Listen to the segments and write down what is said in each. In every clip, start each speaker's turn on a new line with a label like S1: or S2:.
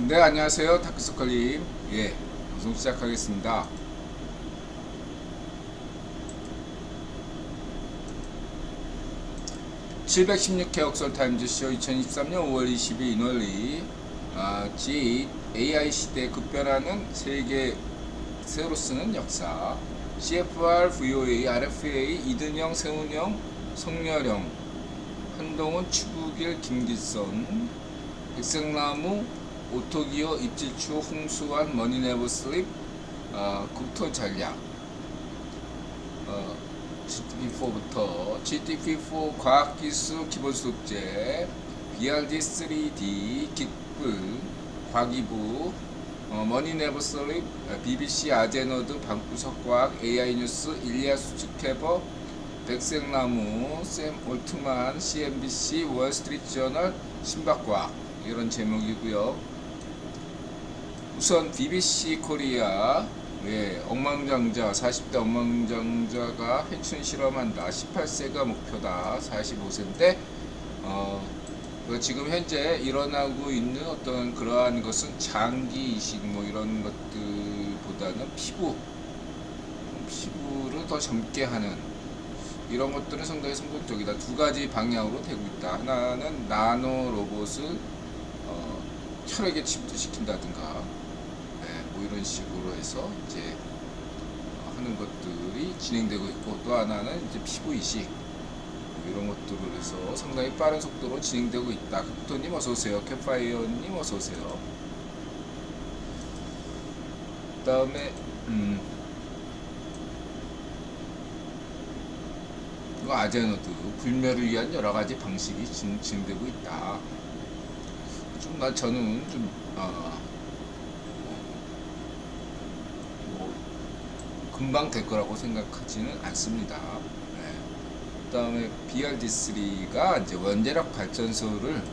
S1: 네, 안녕하세요. 다크서클님. 예, 방송 시작하겠습니다. (716회) 억설타임즈쇼 2023년 5월 20일 인원리 G AI 시대에 급변하는 세계 새로 쓰는 역사 CFR, VOA, RFA, 이든영, 세훈영, 성렬영, 한동훈, 추부길, 김기선, 백색나무, 오토기어, 입질추, 홍수환, 머니네버슬립, 국토전략, GTP4부터 GTP4 과학기술 기본수급제, BRD 3D, 깃불, 과기부, 머니네버슬립, BBC 아제너드, 방구석과학, AI뉴스, 일리아 수직해버, 백색나무, 샘 올트만, CNBC, 월스트리트저널, 신박과학 이런 제목이고요. 우선 BBC 코리아, 엉망장자, 40대 엉망장자가 회춘 실험한다. 18세가 목표다. 45세인데 지금 현재 일어나고 있는 어떤 그러한 것은 장기 이식 뭐 이런 것들보다는 피부를 더 젊게 하는 이런 것들은 상당히 성공적이다. 두 가지 방향으로 되고 있다. 하나는 나노 로봇을 혈액에 침투시킨다든가, 뭐 이런 식으로 해서 이제 하는 것들이 진행되고 있고, 또 하나는 이제 피부 이식 뭐 이런 것들을 해서 상당히 빠른 속도로 진행되고 있다. 국토님 어서 오세요. 캠파이어님 어서 오세요. 그다음에 아제너드 불멸을 위한 여러 가지 방식이 진행되고 있다. 저는 좀 금방 될 거라고 생각하지는 않습니다. 그다음에 BRD3가 이제 원자력 발전소를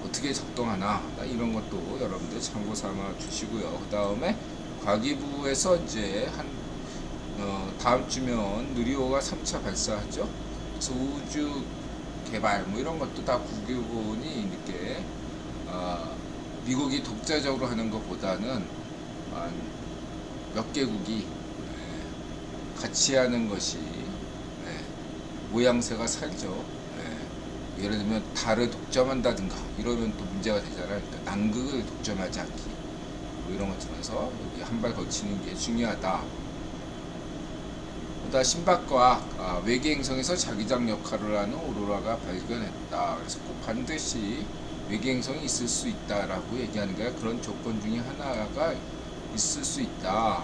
S1: 어떻게 작동하나 이런 것도 여러분들 참고 삼아 주시고요. 그다음에 과기부에서 이제 다음 주면 누리호가 3차 발사하죠. 그래서 우주 개발 뭐 이런 것도 다 국유본이 이렇게 미국이 독자적으로 하는 것보다는 몇 개국이 같이 하는 것이 모양새가 살죠. 예를 들면 달을 독점한다든가 이러면 또 문제가 되잖아요. 그러니까 남극을 독점하지 않기 뭐 이런 것처럼 해서 여기 한 발 걸치는 게 중요하다. 신박과학, 외계 행성에서 자기장 역할을 하는 오로라가 발견했다. 그래서 꼭 반드시 외계 행성이 있을 수 있다라고 얘기하는 게 그런 조건 중에 하나가 있을 수 있다.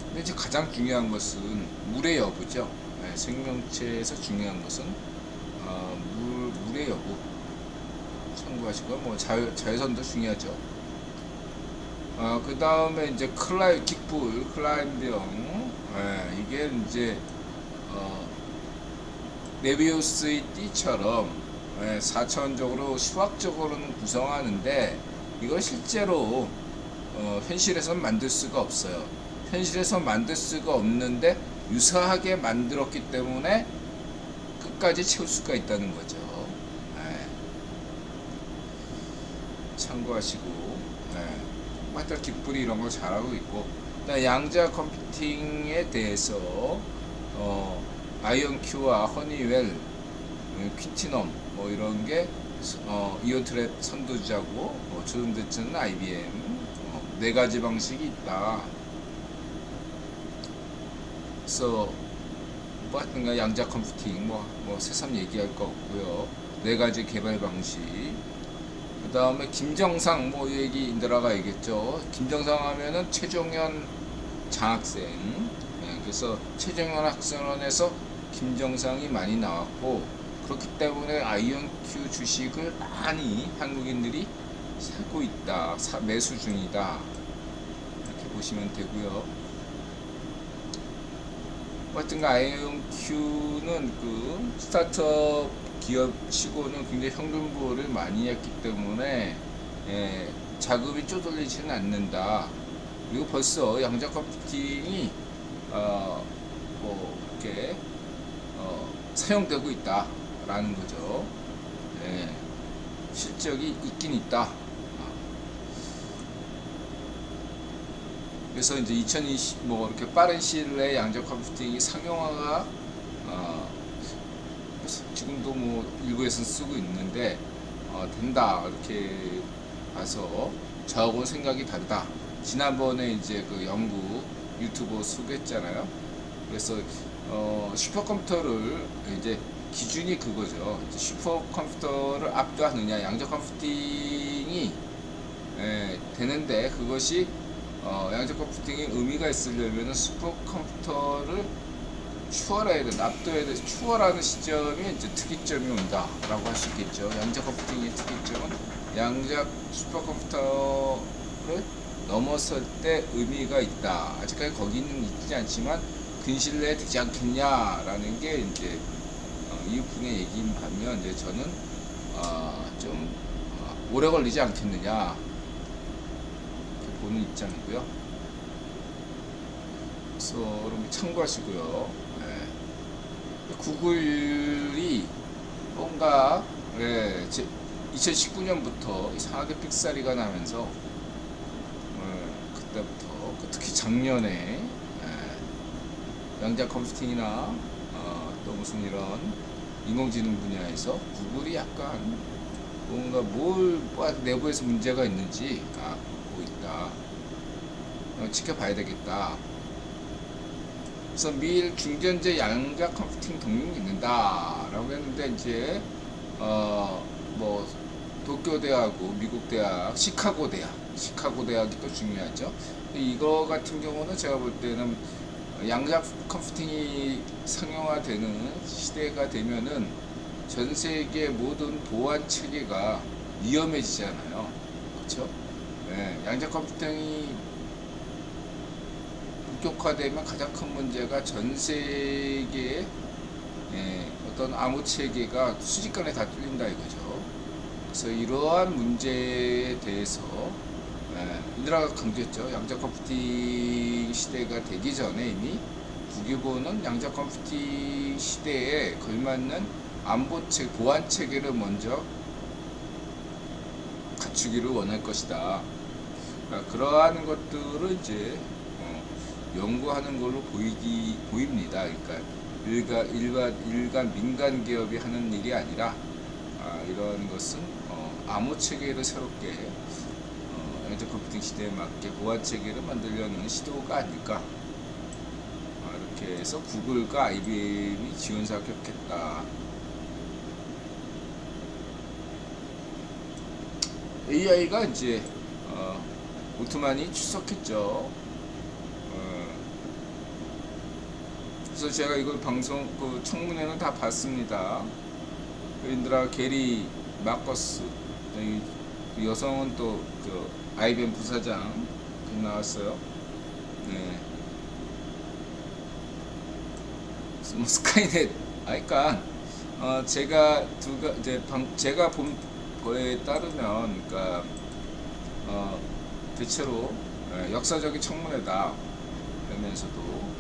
S1: 근데 이제 가장 중요한 것은 물의 여부죠. 생명체에서 중요한 것은 물의 여부 참고하시고, 뭐 자외선도 중요하죠. 그 다음에 이제 깃불, 클라임병, 이게 이제 메비우스의 띠처럼 4차원적으로 수학적으로는 구성하는데 이걸 실제로 현실에서 만들 수가 없어요. 현실에서 만들 수가 없는데 유사하게 만들었기 때문에 끝까지 채울 수가 있다는 거죠. 참고하시고, 하여튼 깃불이 이런 걸 잘하고 있고, 양자 컴퓨팅에 대해서 아이언큐와 허니웰, 퀸티넘 뭐 이런 게 이온트랩 선두주자고, 조선대체는 IBM, 네 가지 방식이 있다. 그래서 뭐 하여튼가 양자 컴퓨팅 뭐 새삼 얘기할 거 없고요. 네 가지 개발 방식. 그 다음에 김정상 뭐 얘기 인드라가 얘기했죠. 김정상 하면은 최종현 장학생. 그래서 최종현 학생원에서 김정상이 많이 나왔고, 그렇기 때문에 아이언큐 주식을 많이 한국인들이 사고 있다. 매수 중이다. 이렇게 보시면 되고요. 하여튼 아이언큐는 그 스타트업 기업치고는 굉장히 현금부를 많이 했기 때문에 자금이 쪼들리지는 않는다. 그리고 벌써 양자 컴퓨팅이 뭐 이렇게 사용되고 있다라는 거죠. 실적이 있긴 있다. 그래서 이제 2020 뭐 이렇게 빠른 시일 내에 양자 컴퓨팅이 상용화가 지금도 뭐 일부에서는 쓰고 있는데 된다 이렇게 봐서 저하고는 생각이 다르다. 지난번에 이제 그 연구 유튜버 소개했잖아요. 그래서 슈퍼컴퓨터를 이제 기준이 그거죠. 이제 슈퍼컴퓨터를 압도하느냐 양자 컴퓨팅이 되는데 그것이 양자 컴퓨팅의 의미가 있으려면 슈퍼컴퓨터를 추월해야 된다, 압도해야 돼. 추월하는 시점이 이제 특이점이 온다라고 할 수 있겠죠. 양자 컴퓨팅의 특이점은 양자 슈퍼컴퓨터를 넘어설 때 의미가 있다. 아직까지 거기는 있지 않지만 근시일 내에 되지 않겠냐라는 게 이제 이웃분의 얘기인 반면 이제 저는 좀 오래 걸리지 않겠느냐 이렇게 보는 입장이고요. 그래서 여러분 참고하시고요. 구글이 뭔가 2019년부터 이상하게 삑사리가 나면서 그때부터 특히 작년에 양자 컴퓨팅이나 또 무슨 이런 인공지능 분야에서 구글이 약간 뭔가 뭘 내부에서 문제가 있는지 보고 있다. 지켜봐야 되겠다. 그래서 미일 중견제 양자 컴퓨팅 동맹이 있는다 라고 했는데 이제 뭐 도쿄 대학하고 미국 대학 시카고 대학이 또 중요하죠. 이거 같은 경우는 제가 볼 때는 양자 컴퓨팅이 상용화되는 시대가 되면은 전 세계 모든 보안 체계가 위험해지잖아요. 그렇죠? 양자 컴퓨팅이 본격화되면 가장 큰 문제가 전 세계의 어떤 암호 체계가 순식간에 다 뚫린다 이거죠. 그래서 이러한 문제에 대해서 인드라가 강조했죠. 양자 컴퓨팅 시대가 되기 전에 이미 국유보는 양자 컴퓨팅 시대에 걸맞는 보안 체계를 먼저 갖추기를 원할 것이다. 그러한 것들을 이제 연구하는 걸로 보입니다. 그러니까 일간 민간 기업이 하는 일이 아니라 이러한 것은 암호 체계를 새롭게 양자 컴퓨팅 시대에 맞게 보안 체계를 만들려는 시도가 아닐까. 이렇게 해서 구글과 IBM이 지원사 협력했다. AI가 이제 올트만이 출석했죠. 그래서 제가 이걸 방송 청문회는 다 봤습니다. 인드라 게리 마커스 여성은 또 IBM 부사장 나왔어요. 뭐 스카이넷 그러니까 제가 본 거에 따르면 그러니까 대체로 역사적인 청문회다. 그러면서도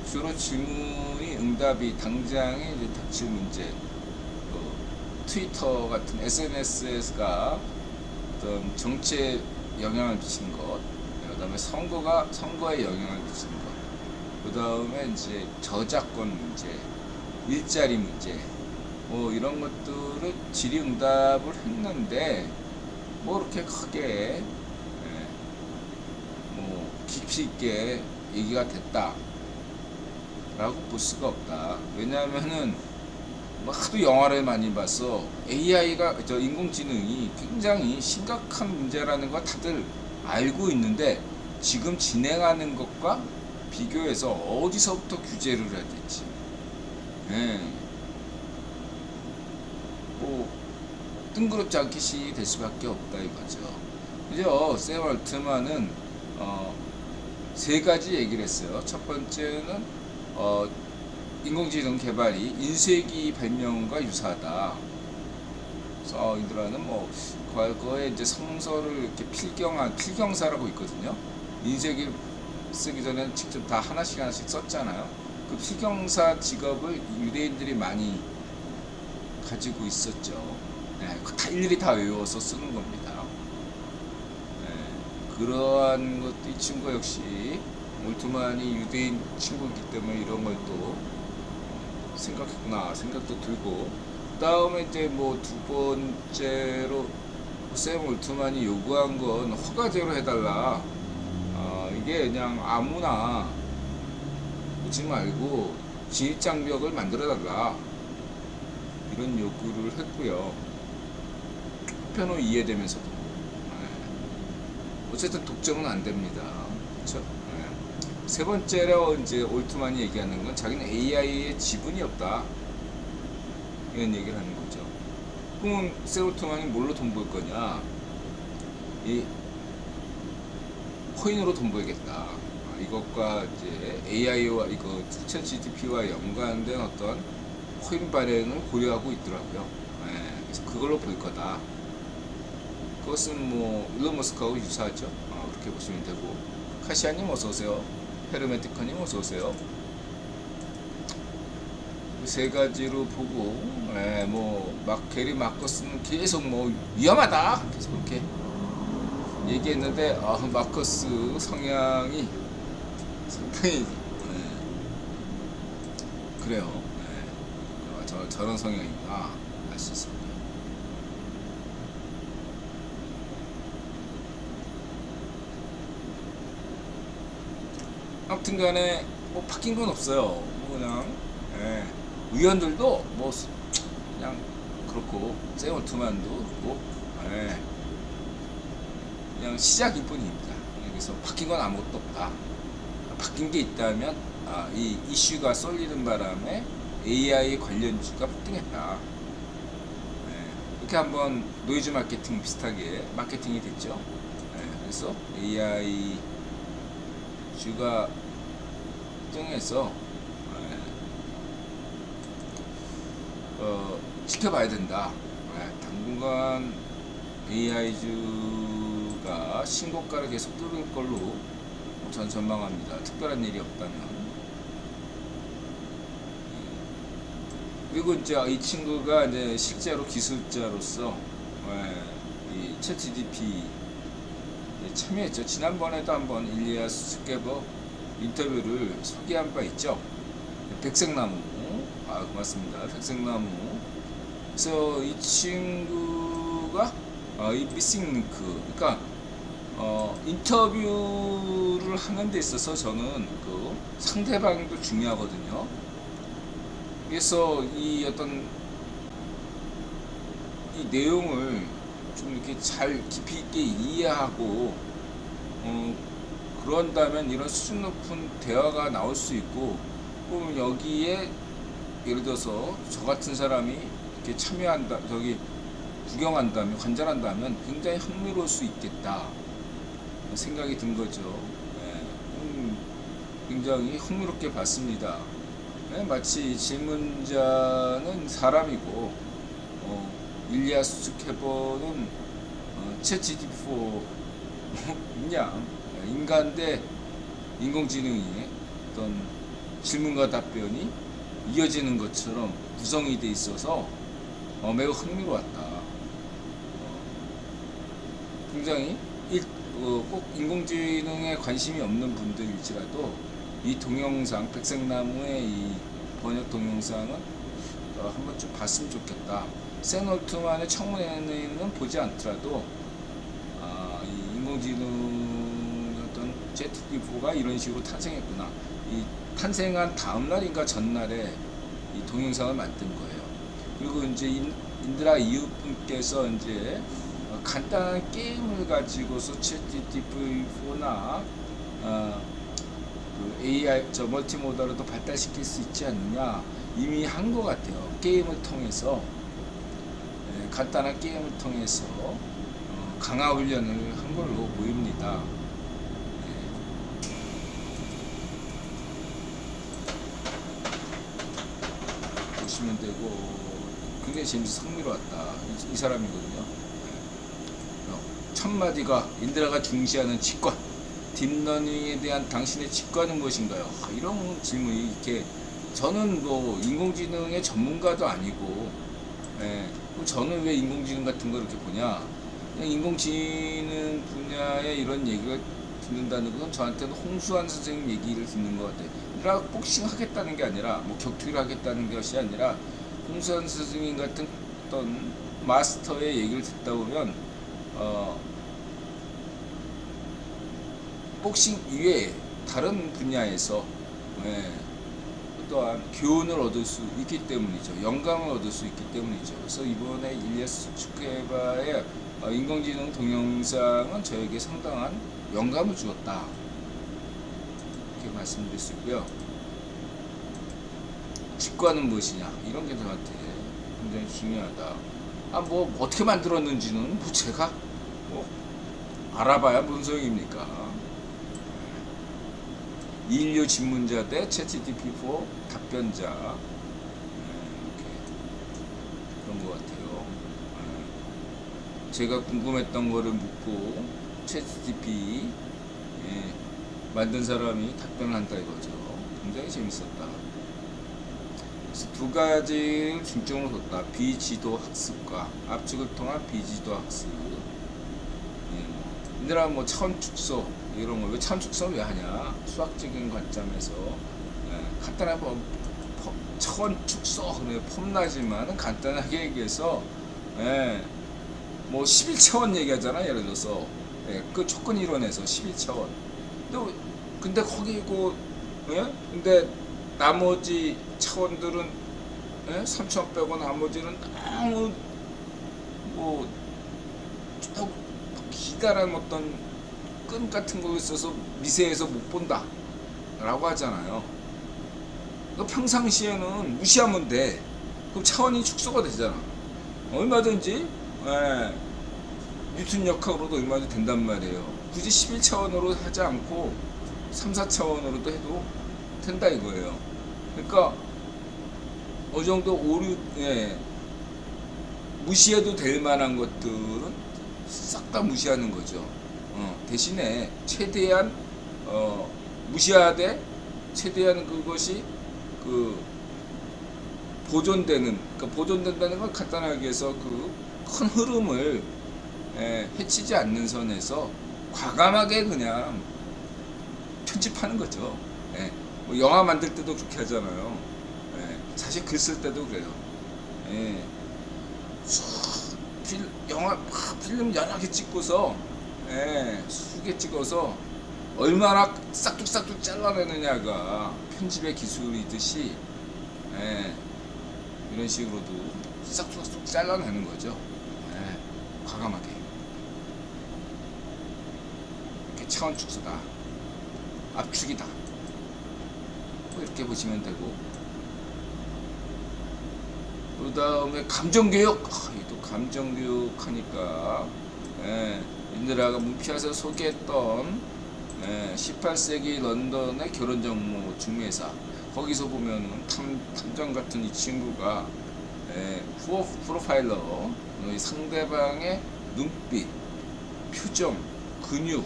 S1: 주로 질문이 응답이 당장에 이제 닥칠 문제, 트위터 같은 SNS가 어떤 정치에 영향을 미치는 것, 그다음에 선거에 영향을 미치는 것, 그다음에 이제 저작권 문제, 일자리 문제, 뭐 이런 것들을 질의응답을 했는데 뭐 이렇게 크게 뭐 깊이 있게 얘기가 됐다 라고 볼 수가 없다. 왜냐하면은 하도 영화를 많이 봐서 AI가 인공지능이 굉장히 심각한 문제라는 걸 다들 알고 있는데 지금 진행하는 것과 비교해서 어디서부터 규제를 해야 될지 뭐 뜬구럽지 않게 시될 수밖에 없다 이거죠. 그죠? 샘 얼트만은 세 가지 얘기를 했어요. 첫 번째는 인공지능 개발이 인쇄기 발명과 유사하다. 그래서 인드라는 뭐 과거에 이제 성서를 이렇게 필경사라고 있거든요. 인쇄기 쓰기 전에 직접 다 하나씩 썼잖아요. 그 필경사 직업을 유대인들이 많이 가지고 있었죠. 다 일일이 다 외워서 쓰는 겁니다. 그러한 것도 이 친구 역시 올트만이 유대인 친구이기 때문에 이런 걸 또 생각했구나 생각도 들고, 그 다음에 이제 뭐 두 번째로 샘 올트만이 요구한 건 허가제로 해달라. 이게 그냥 아무나 오지 말고 진입장벽을 만들어달라, 이런 요구를 했고요. 한편으로 이해되면서도 어쨌든 독점은 안 됩니다. 그렇죠? 세 번째로 이제 올트만이 얘기하는 건 자기는 AI에 지분이 없다, 이런 얘기를 하는 거죠. 그럼 샘 올트만이 뭘로 돈 벌 거냐? 이 코인으로 돈 벌겠다. 이것과 이제 AI와 이거 챗GPT와 연관된 어떤 코인 발행을 고려하고 있더라고요. 그래서 그걸로 벌 거다. 그것은 뭐 일론 머스크하고 유사하죠. 그렇게 보시면 되고. 카시아님 어서 오세요. 헤르메티커님 어서 오세요. 세 가지로 보고, 뭐 게리 마커스는 계속 뭐 위험하다 계속 그렇게 얘기했는데, 마커스 성향이 상당히 그래요. 저런 성향이구나 알 수 있습니다. 아무튼간에 뭐 바뀐 건 없어요. 뭐 그냥 의원들도 뭐 그냥 그렇고 샘 올트만도 그렇고 그냥 시작일 뿐입니다. 그래서 바뀐 건 아무것도 없다. 바뀐 게 있다면 이 이슈가 쏠리는 바람에 AI 관련주가 폭등했다. 이렇게 한번 노이즈 마케팅 비슷하게 마케팅이 됐죠. 그래서 AI 주가 폭등해서 지켜봐야 된다. 당분간 AI 주가 신고가를 계속 뚫을 걸로 전 전망합니다. 특별한 일이 없다면. 그리고 이제 이 친구가 이제 실제로 기술자로서 이 챗GPT 참여했죠. 지난번에도 한번 일리아 스케버 인터뷰를 소개한 바 있죠. 백색나무, 고맙습니다. 백색나무. 그래서 이 친구가 이 미싱 링크, 그러니까 인터뷰를 하는 데 있어서 저는 그 상대방도 중요하거든요. 그래서 이 어떤 이 내용을 좀 이렇게 잘 깊이 있게 이해하고 그런다면 이런 수준 높은 대화가 나올 수 있고, 그럼 여기에 예를 들어서 저 같은 사람이 이렇게 참여한다, 저기 구경한다면, 관찰한다면 굉장히 흥미로울 수 있겠다 생각이 든 거죠. 굉장히 흥미롭게 봤습니다. 마치 질문자는 사람이고 일리아 스케버는 챗GPT4 그냥 인간 대 인공지능의 어떤 질문과 답변이 이어지는 것처럼 구성이 돼 있어서 매우 흥미로웠다. 굉장히 꼭 인공지능에 관심이 없는 분들일지라도 이 동영상, 백색나무의 이 번역 동영상은 한 번쯤 봤으면 좋겠다. 샘 올트만의 청문회는 보지 않더라도 이 인공지능 어떤 챗GPT4가 이런 식으로 탄생했구나. 이 탄생한 다음 날인가 전날에 이 동영상을 만든 거예요. 그리고 이제 인드라 이웃분께서 이제 간단한 게임을 가지고서 챗GPT4나 그 AI 멀티모달로도 발달시킬 수 있지 않느냐, 이미 한 것 같아요. 게임을 통해서 간단한 게임을 통해서 강화 훈련을 한 걸로 보입니다. 보시면 되고 굉장히 재밌어 흥미로웠다. 이 사람이거든요. 첫 마디가 인드라가 중시하는 직관, 딥러닝에 대한 당신의 직관은 무엇인가요? 이런 질문이 이렇게, 저는 뭐 인공지능의 전문가도 아니고, 저는 왜 인공지능 같은 걸 이렇게 보냐? 그냥 인공지능 분야에 이런 얘기가 듣는다는 건 저한테는 홍수환 선생님 얘기를 듣는 것 같아요. 내가 복싱 하겠다는 게 아니라 뭐 격투기를 하겠다는 것이 아니라 홍수환 선생님 같은 어떤 마스터의 얘기를 듣다 보면 복싱 이외에 다른 분야에서 또한 교훈을 얻을 수 있기 때문이죠. 영감을 얻을 수 있기 때문이죠. 그래서 이번에 일리아스 축구에바의 인공지능 동영상은 저에게 상당한 영감을 주었다. 이렇게 말씀드릴 수 있고요. 직관은 무엇이냐? 이런 게 저한테 굉장히 중요하다. 뭐 어떻게 만들었는지는 뭐 제가 뭐 알아봐야 뭔 소용입니까? 인류 질문자 대 챗GPT4 답변자, 이렇게 그런 것 같아요. 제가 궁금했던 거를 묻고 챗GPT 만든 사람이 답변을 한다 이거죠. 굉장히 재밌었다. 그래서 두 가지를 중점으로 뒀다. 비지도 학습과 압축을 통한 비지도 학습. 얘들아 뭐 차원 축소 이런 거 왜 차원 축소를 왜 하냐? 수학적인 관점에서 간단하게 차원 축소 폼나지만은 간단하게 얘기해서 뭐 11차원 얘기하잖아. 예를 들어서 그 조건 이론에서 11차원. 근데 거기고 근데 나머지 차원들은 3차원 빼고 나머지는 너무 뭐 기다란 어떤 끈 같은 거 있어서 미세해서 못 본다 라고 하잖아요. 평상시에는 무시하면 돼. 그럼 차원이 축소가 되잖아. 얼마든지 뉴턴 역학으로도 얼마든지 된단 말이에요. 굳이 11차원으로 하지 않고 3, 4차원으로도 해도 된다 이거예요. 그러니까 어느 정도 무시해도 될 만한 것들은 싹 다 무시하는 거죠. 대신에 최대한 무시하되 최대한 그것이 보존되는, 그러니까 보존된다는 건 간단하게 해서 그 큰 흐름을 해치지 않는 선에서 과감하게 그냥 편집하는 거죠. 뭐 영화 만들 때도 그렇게 하잖아요. 사실 글 쓸 때도 그래요. 필름 여러 개 찍고서 수개 찍어서 얼마나 싹둑싹둑 잘라내느냐가 편집의 기술이듯이 이런 식으로도 싹둑싹둑 잘라내는 거죠. 과감하게. 이렇게 차원 축소다. 압축이다. 뭐 이렇게 보시면 되고. 그 다음에 감정교육. 또 감정교육 하니까 인드라가 문피아에서 소개했던 18세기 런던의 결혼정모 중매사, 거기서 보면은 탐정 같은 이 친구가 프로파일러, 상대방의 눈빛, 표정, 근육,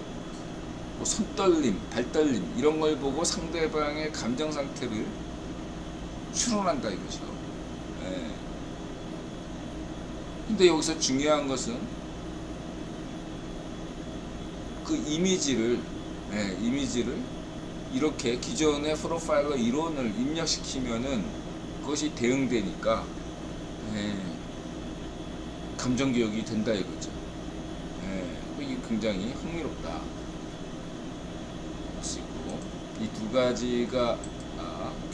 S1: 뭐 손떨림, 발떨림 이런 걸 보고 상대방의 감정 상태를 추론한다 이거죠. 근데 여기서 중요한 것은 그 이미지를 이렇게 기존의 프로파일러 이론을 입력시키면은 그것이 대응되니까 감정기억이 된다 이거죠. 이게 굉장히 흥미롭다. 이 두 가지가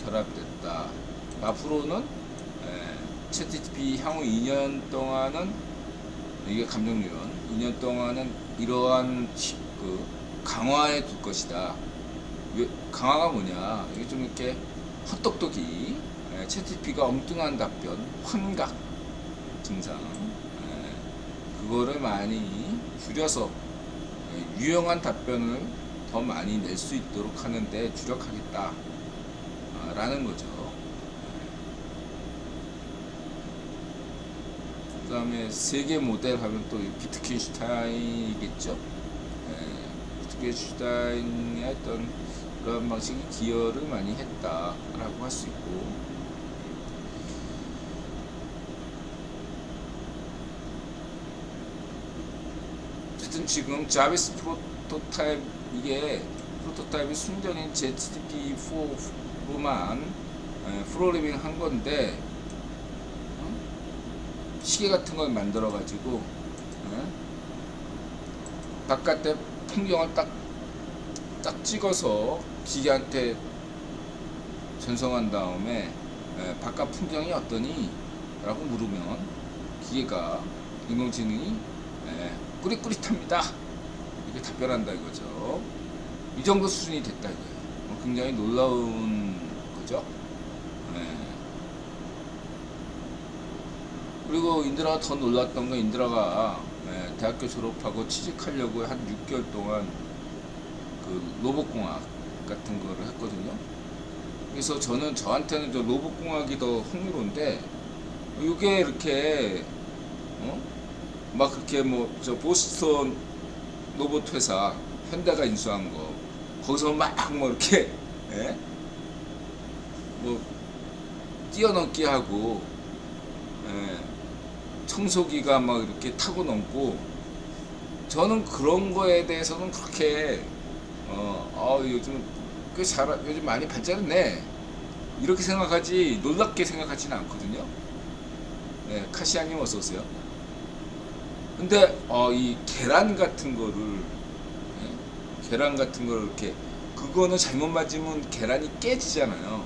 S1: 결합됐다. 앞으로는 챗GPT 향후 2년 동안은 이게 감정유연 2년 동안은 이러한 강화해 둘 것이다. 강화가 뭐냐? 이게 좀 이렇게 헛똑똑이 챗GPT가 엉뚱한 답변, 환각 증상 그거를 많이 줄여서 유용한 답변을 더 많이 낼 수 있도록 하는데 주력하겠다 라는 거죠. 그 다음에 세계 모델 하면 또 비트겐슈타인이겠죠. 비트겐슈타인의 어떤 그런 방식이 기여를 많이 했다라고 할 수 있고, 어쨌든 지금 자비스 프로토타입, 이게 프로토타입이 순전히 ZTP4로만 프로그래밍 한 건데, 시계 같은 걸 만들어 가지고 바깥에 풍경을 딱 찍어서 기계한테 전송한 다음에 바깥 풍경이 어떠니? 라고 물으면 기계가, 인공지능이 꾸릿꾸릿합니다 이렇게 답변한다 이거죠. 이 정도 수준이 됐다 이거예요. 굉장히 놀라운 거죠. 그리고 인드라가 더 놀랐던 건, 인드라가 대학교 졸업하고 취직하려고 한 6개월 동안 그 로봇공학 같은 거를 했거든요. 그래서 저한테는 저 로봇공학이 더 흥미로운데, 이게 이렇게 막 그렇게 뭐 저 보스턴 로봇 회사 현대가 인수한 거, 거기서 막 뭐 이렇게 뭐 뛰어넘기 하고 청소기가 막 이렇게 타고 넘고, 저는 그런 거에 대해서는 그렇게 요즘 요즘 많이 발전했네 이렇게 생각하지, 놀랍게 생각하지는 않거든요. 카시아님 어서 오세요. 근데 이 계란 같은 거를 이렇게, 그거는 잘못 맞으면 계란이 깨지잖아요.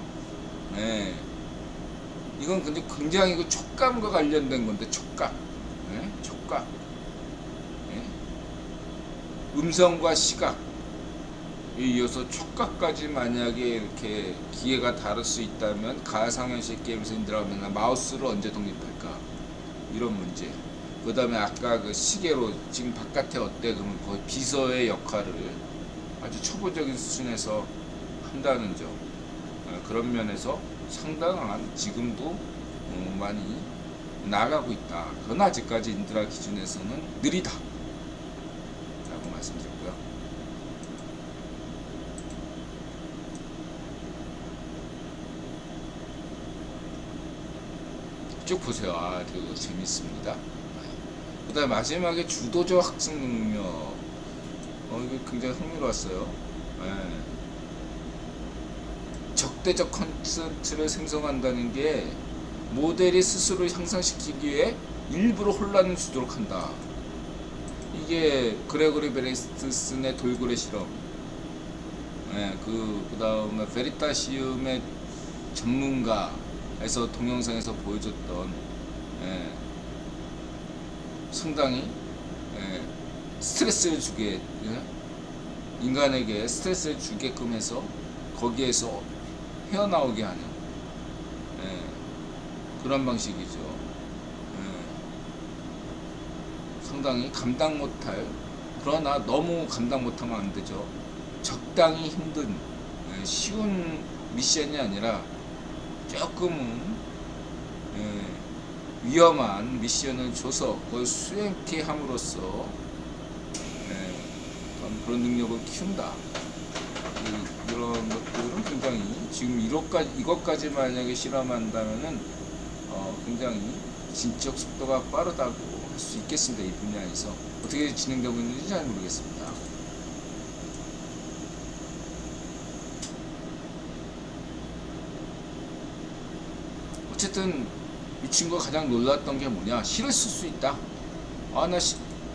S1: 이건 근데 굉장히 그 촉감과 관련된 건데, 촉각. 음성과 시각, 이어서 촉각까지 만약에 이렇게 기계가 다룰 수 있다면 가상현실 게임에서 인드라가 맨날 마우스를 언제 독립할까, 이런 문제. 그 다음에 아까 그 시계로 지금 바깥에 어때? 그러면 거의 비서의 역할을 아주 초보적인 수준에서 한다는 점, 그런 면에서 상당한 지금도 많이 나가고 있다. 그건 아직까지 인드라 기준에서는 느리다 라고 말씀드렸고요. 쭉 보세요. 아주 재밌습니다. 그 다음에 마지막에 주도적 학습 능력, 이게 굉장히 흥미로웠어요. 적대적 컨셉트를 생성한다는 게 모델이 스스로 향상시키기 위해 일부러 혼란을 주도록 한다. 이게 그레고리 베레스트슨의 돌고래 실험, 그 다음에 베리타시움의 전문가에서 동영상에서 보여줬던, 상당히 스트레스를 주게, 인간에게 스트레스를 주게끔 해서 거기에서 헤어나오게 하는 그런 방식이죠. 상당히 감당 못할, 그러나 너무 감당 못하면 안 되죠. 적당히 힘든, 쉬운 미션이 아니라 조금은 위험한 미션을 줘서 그걸 수행케 함으로써 그런 능력을 키운다. 이런 것들은 굉장히, 지금 이것까지 만약에 실험한다면은 굉장히 진적 속도가 빠르다고 할 수 있겠습니다. 이 분야에서 어떻게 진행되고 있는지 잘 모르겠습니다. 어쨌든 이 친구가 가장 놀랐던 게 뭐냐, 시를 쓸 수 있다.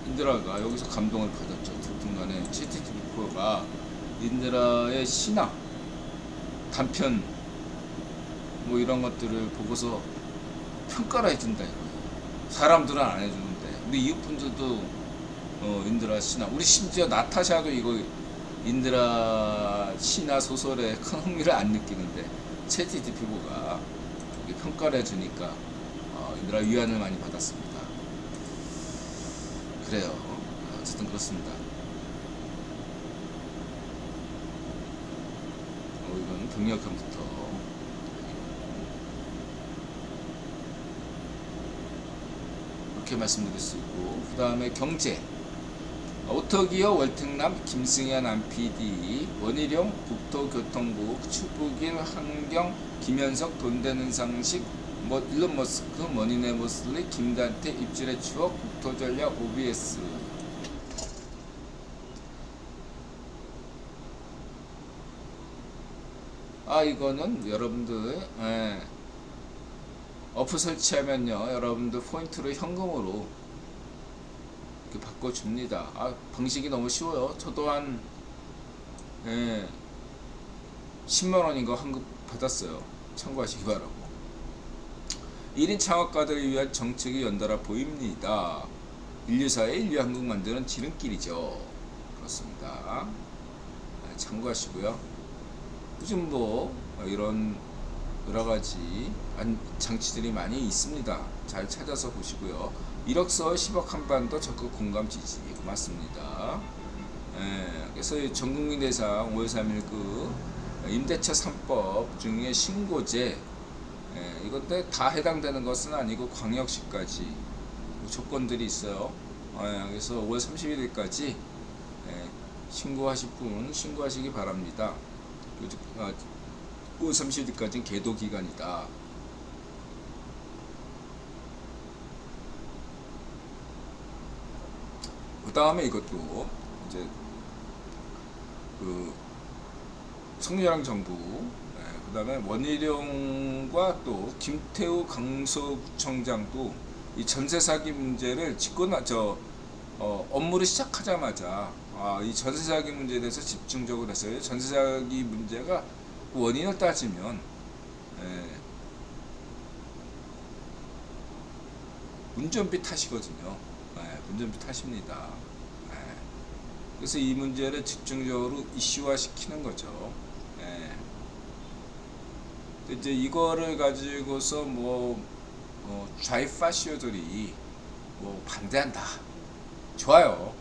S1: 인드라가 여기서 감동을 받았죠. 둘중간에 채티티피가 인드라의 시나 단편 뭐 이런 것들을 보고서 평가를 해준다 이거예요. 사람들은 안 해주는데, 우리 이웃분들도 인드라 시나, 우리 심지어 나타샤도 이거 인드라 시나 소설에 큰 흥미를 안 느끼는데 채티티피가 평가를 해주니까 인드라 위안을 많이 받았습니다. 그래요. 어쨌든 그렇습니다. 이건 동력형부터 이렇게 말씀드릴 수 있고, 그 다음에 경제, 오토기어 월특남 김승현 안PD, 원희룡 국토교통부 추북일 환경 김현석 돈되는 상식 일론 머스크 머니네 모슬리 김단태 입질의 추억 국토전략 OBS. 이거는 여러분들 어플 설치하면요, 여러분들 포인트를 현금으로 이렇게 바꿔줍니다. 방식이 너무 쉬워요. 저도 한 10만원인가 환급 받았어요. 참고하시기 바라고. 1인 창업가들을 위한 정책이 연달아 보입니다. 인류사의 인류 한국 만드는 지름길이죠. 그렇습니다. 참고하시고요. 요즘 뭐 이런 여러가지 장치들이 많이 있습니다. 잘 찾아서 보시고요. 이력서 10억 한반도 적극 공감 지지. 고맙습니다. 그래서 전국민 대상 5월 3일 그 임대차 3법 중에 신고제, 이건데 다 해당되는 것은 아니고 광역시까지 조건들이 있어요. 그래서 5월 31일까지 신고하실 분 신고하시기 바랍니다. 5월 30일까지는 계도 기간이다. 그 다음에 이것도 이제 그 성렬랑 정부, 그 다음에 원희룡과 또 김태우 강서구청장도 이 전세 사기 문제를 업무를 시작하자마자 이 전세 사기 문제에 대해서 집중적으로 했어요. 전세 사기 문제가 원인을 따지면 운전비 탓이거든요. 운전비 탓입니다. 그래서 이 문제를 집중적으로 이슈화 시키는 거죠. 이제 이거를 가지고서 좌익파시오들이 반대한다. 좋아요.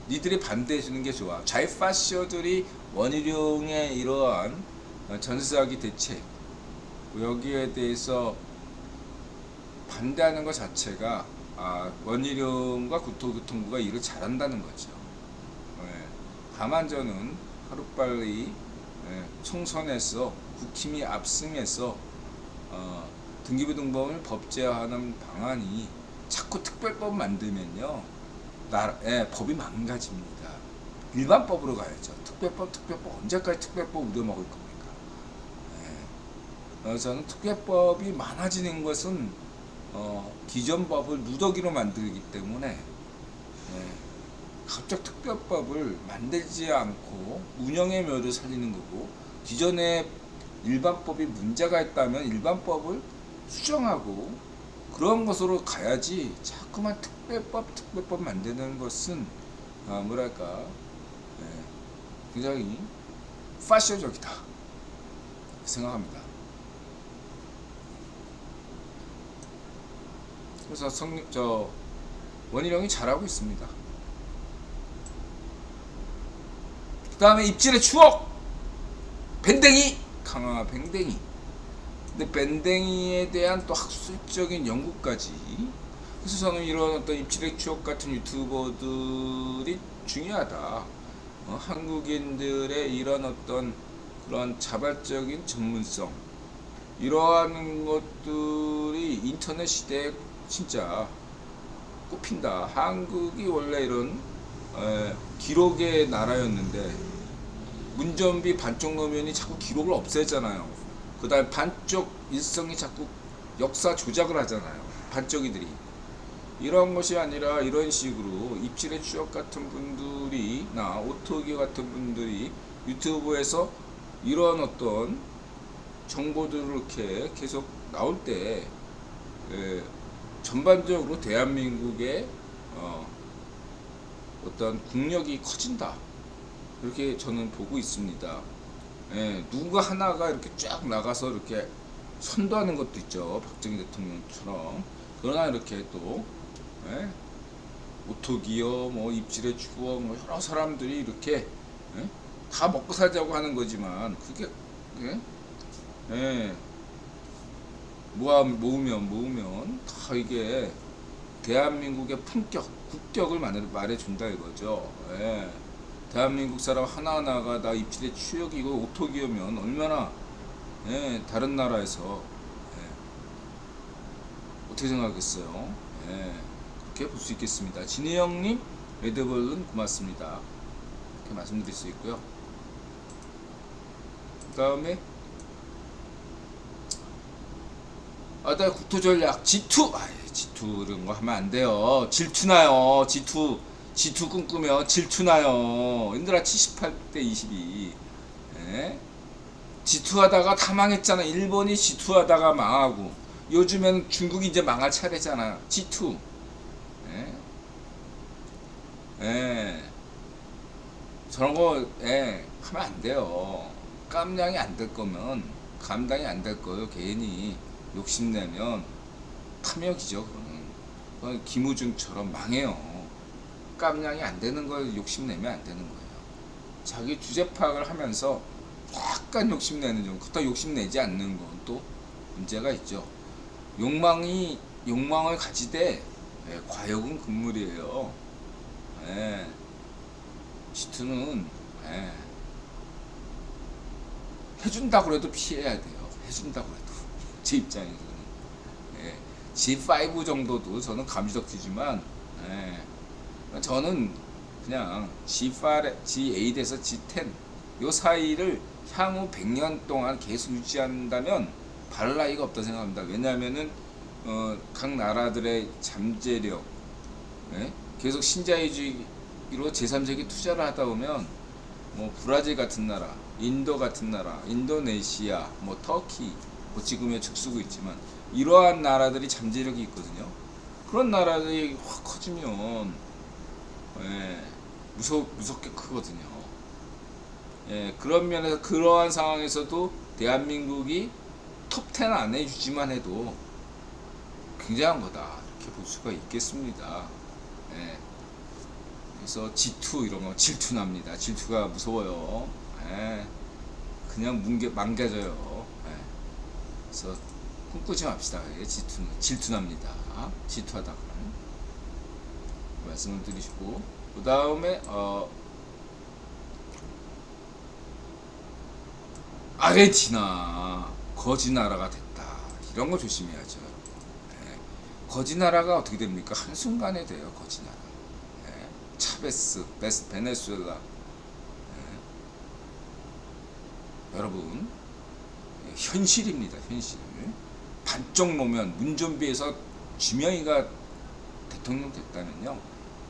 S1: 니들이 반대해 주는 게 좋아. 좌익파시오들이 원희룡의 이러한 전세사기 대책, 여기에 대해서 반대하는 것 자체가 원희룡과 국토교통부가 일을 잘한다는 거죠. 다만 저는 하루빨리 총선에서 국힘이 압승해서 등기부등본을 법제화하는 방안이 자꾸 특별법 만들면요, 법이 망가집니다. 일반법으로 가야죠. 특별법 언제까지 특별법 우려먹을 겁니까? 저는 특별법이 많아지는 것은 기존 법을 누더기로 만들기 때문에 갑자기 특별법을 만들지 않고 운영의 묘를 살리는 거고, 기존의 일반법이 문제가 있다면 일반법을 수정하고 그런 것으로 가야지, 자꾸만 특별법 만드는 것은 굉장히 파쇼적이다 생각합니다. 그래서 원희룡이 잘하고 있습니다. 그 다음에 입질의 추억, 강화 밴댕이. 근데 밴댕이에 대한 또 학술적인 연구까지. 그래서 저는 이런 어떤 입질의 추억 같은 유튜버들이 중요하다. 한국인들의 이런 어떤 그런 자발적인 전문성, 이러한 것들이 인터넷 시대에 진짜 꼽힌다. 한국이 원래 이런 기록의 나라였는데, 운전비 반쪽 노면이 자꾸 기록을 없애잖아요. 그 다음에 반쪽 일성이 자꾸 역사 조작을 하잖아요. 반쪽이들이. 이런 것이 아니라 이런 식으로 입질의 추억 같은 분들이, 오토기 같은 분들이 유튜브에서 이런 어떤 정보들을 이렇게 계속 나올 때 전반적으로 대한민국의 어떤 국력이 커진다, 이렇게 저는 보고 있습니다. 누가 하나가 이렇게 쫙 나가서 이렇게 선도하는 것도 있죠, 박정희 대통령처럼. 그러나 이렇게 또 오토기어, 입질의 추억, 여러 사람들이 이렇게 다 먹고 살자고 하는 거지만, 그게 모으면 다 이게 대한민국의 품격, 국격을 말해준다 이거죠. 대한민국 사람 하나하나가 나 입질의 추억이고 오토기어면 얼마나 다른 나라에서 어떻게 생각하겠어요. 그렇게 볼 수 있겠습니다. 진희 형님, 레드볼은 고맙습니다. 이렇게 말씀드릴 수 있고요. 다음에 나 국토전략 G2. G2 이런 거 하면 안 돼요. 질투나요. G2 꿈꾸면 질투나요. 인들아 78대 22. 예? G2 하다가 다 망했잖아. 일본이 G2 하다가 망하고, 요즘에는 중국이 이제 망할 차례잖아. G2. 예? 예. 저런 거, 예, 하면 안 돼요. 감당이 안 될 거면, 감당이 안 될 거예요. 괜히 욕심내면 탐욕이죠. 그거는 김우중처럼 망해요. 감당이 안 되는 걸 욕심내면 안 되는 거예요. 자기 주제 파악을 하면서 약간 욕심내는 좀, 그렇다 욕심내지 않는 건 또 문제가 있죠. 욕망을 가지되, 예, 과욕은 금물이에요. 예. G2는, 예, 해준다고 해도 피해야 돼요. 해준다고 해도 제 입장에서는. 예. G5 정도도 저는 감지덕지지만, 예, 저는 그냥 G8에서 G10 요 사이를 향후 100년 동안 계속 유지한다면 바를 나위가 없다 생각합니다. 왜냐하면은 각 나라들의 잠재력, 예? 계속 신자유주의로 제3세계 투자를 하다 보면, 뭐 브라질 같은 나라, 인도 같은 나라, 인도네시아, 뭐 터키, 뭐 지금에 죽쓰고 있지만 이러한 나라들이 잠재력이 있거든요. 그런 나라들이 확 커지면, 예, 무섭게 크거든요. 예, 그런 면에서 그러한 상황에서도 대한민국이 톱10 안에 유지만 해도 굉장한 거다, 이렇게 볼 수가 있겠습니다. 예, 그래서 G2 이런 거 질투납니다. 질투가 무서워요. 예, 그냥 망가져요. 예, 그래서 꿈꾸지 맙시다. 예, G2는 질투납니다. 질투하다가 말씀을 드리시고, 그 다음에 아르헨티나 거지 나라가 됐다. 이런 거 조심해야죠. 예. 거지 나라가 어떻게 됩니까? 한순간에 돼요. 거지 나라. 예. 차베스, 베네수엘라. 예. 여러분, 예, 현실입니다. 현실. 반쪽 노면 문좀비에서 주명이가 대통령 됐다면요,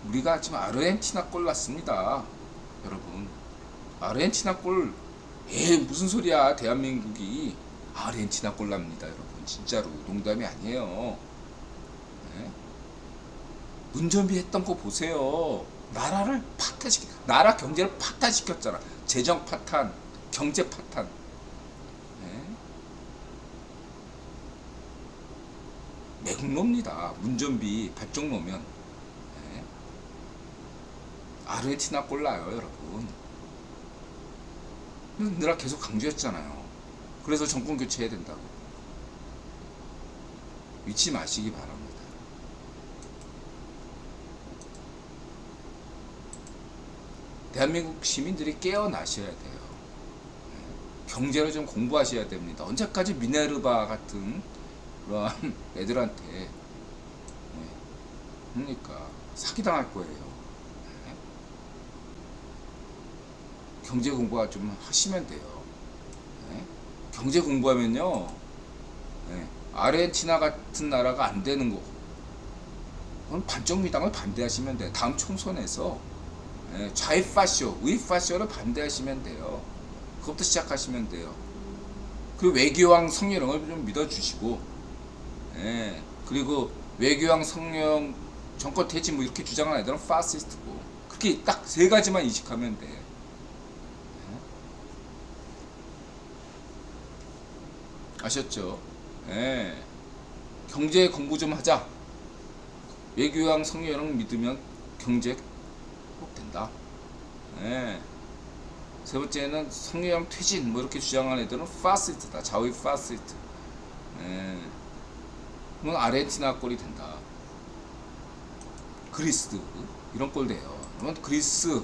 S1: 우리가 지금 아르헨티나 골 났습니다. 여러분, 아르헨티나 골, 무슨 소리야. 대한민국이 아르헨티나 골 납니다. 여러분, 진짜로 농담이 아니에요. 네? 문전비 했던 거 보세요. 나라 경제를 파탄시켰잖아. 재정 파탄, 경제 파탄. 네? 매국노입니다. 문전비 발쪽 놓으면. 네? 아르헨티나 골 나요, 여러분. 내가 계속 강조했잖아요. 그래서 정권 교체해야 된다고. 잊지 마시기 바랍니다. 대한민국 시민들이 깨어나셔야 돼요. 경제를 좀 공부하셔야 됩니다. 언제까지 미네르바 같은 그러한 애들한테, 그러니까 사기당할 거예요. 경제 공부가 좀 하시면 돼요. 네? 경제 공부하면요, 네, 아르헨티나 같은 나라가 안 되는 거, 그건 반쪽 미당을 반대하시면 돼요. 다음 총선에서, 네, 좌익파쇼, 우익파쇼를 반대하시면 돼요. 그것부터 시작하시면 돼요. 그리고 외교왕 성렬영을 좀 믿어주시고, 네, 그리고 외교왕 성렬영 정권 퇴진 뭐 이렇게 주장하는 애들은 파시스트고, 그렇게 딱 세 가지만 인식하면 돼. 아셨죠? 예. 경제 공부 좀 하자. 외교왕 성렬영 믿으면 경제 꼭 된다. 예. 세 번째는 성렬영 퇴진 뭐 이렇게 주장하는 애들은 파시스트다. 좌익 파시스트. 예. 그건 아르헨티나 꼴이 된다. 그리스 이런 꼴 돼요. 그러면 그리스,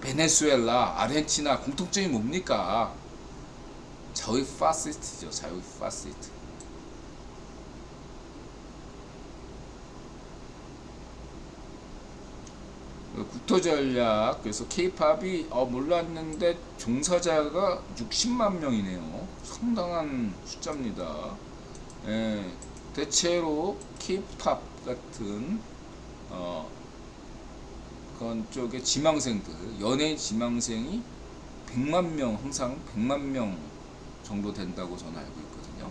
S1: 베네수엘라, 아르헨티나 공통점이 뭡니까? 좌익 파시스트죠. 좌익 파시스트. 국토전략, 그래서 케이팝이 몰랐는데 종사자가 60만 명이네요. 상당한 숫자입니다. 예, 대체로 케이팝 같은 그런 쪽의 지망생들, 연예 지망생이 100만 명, 항상 100만 명 정도 된다고 저는 알고 있거든요.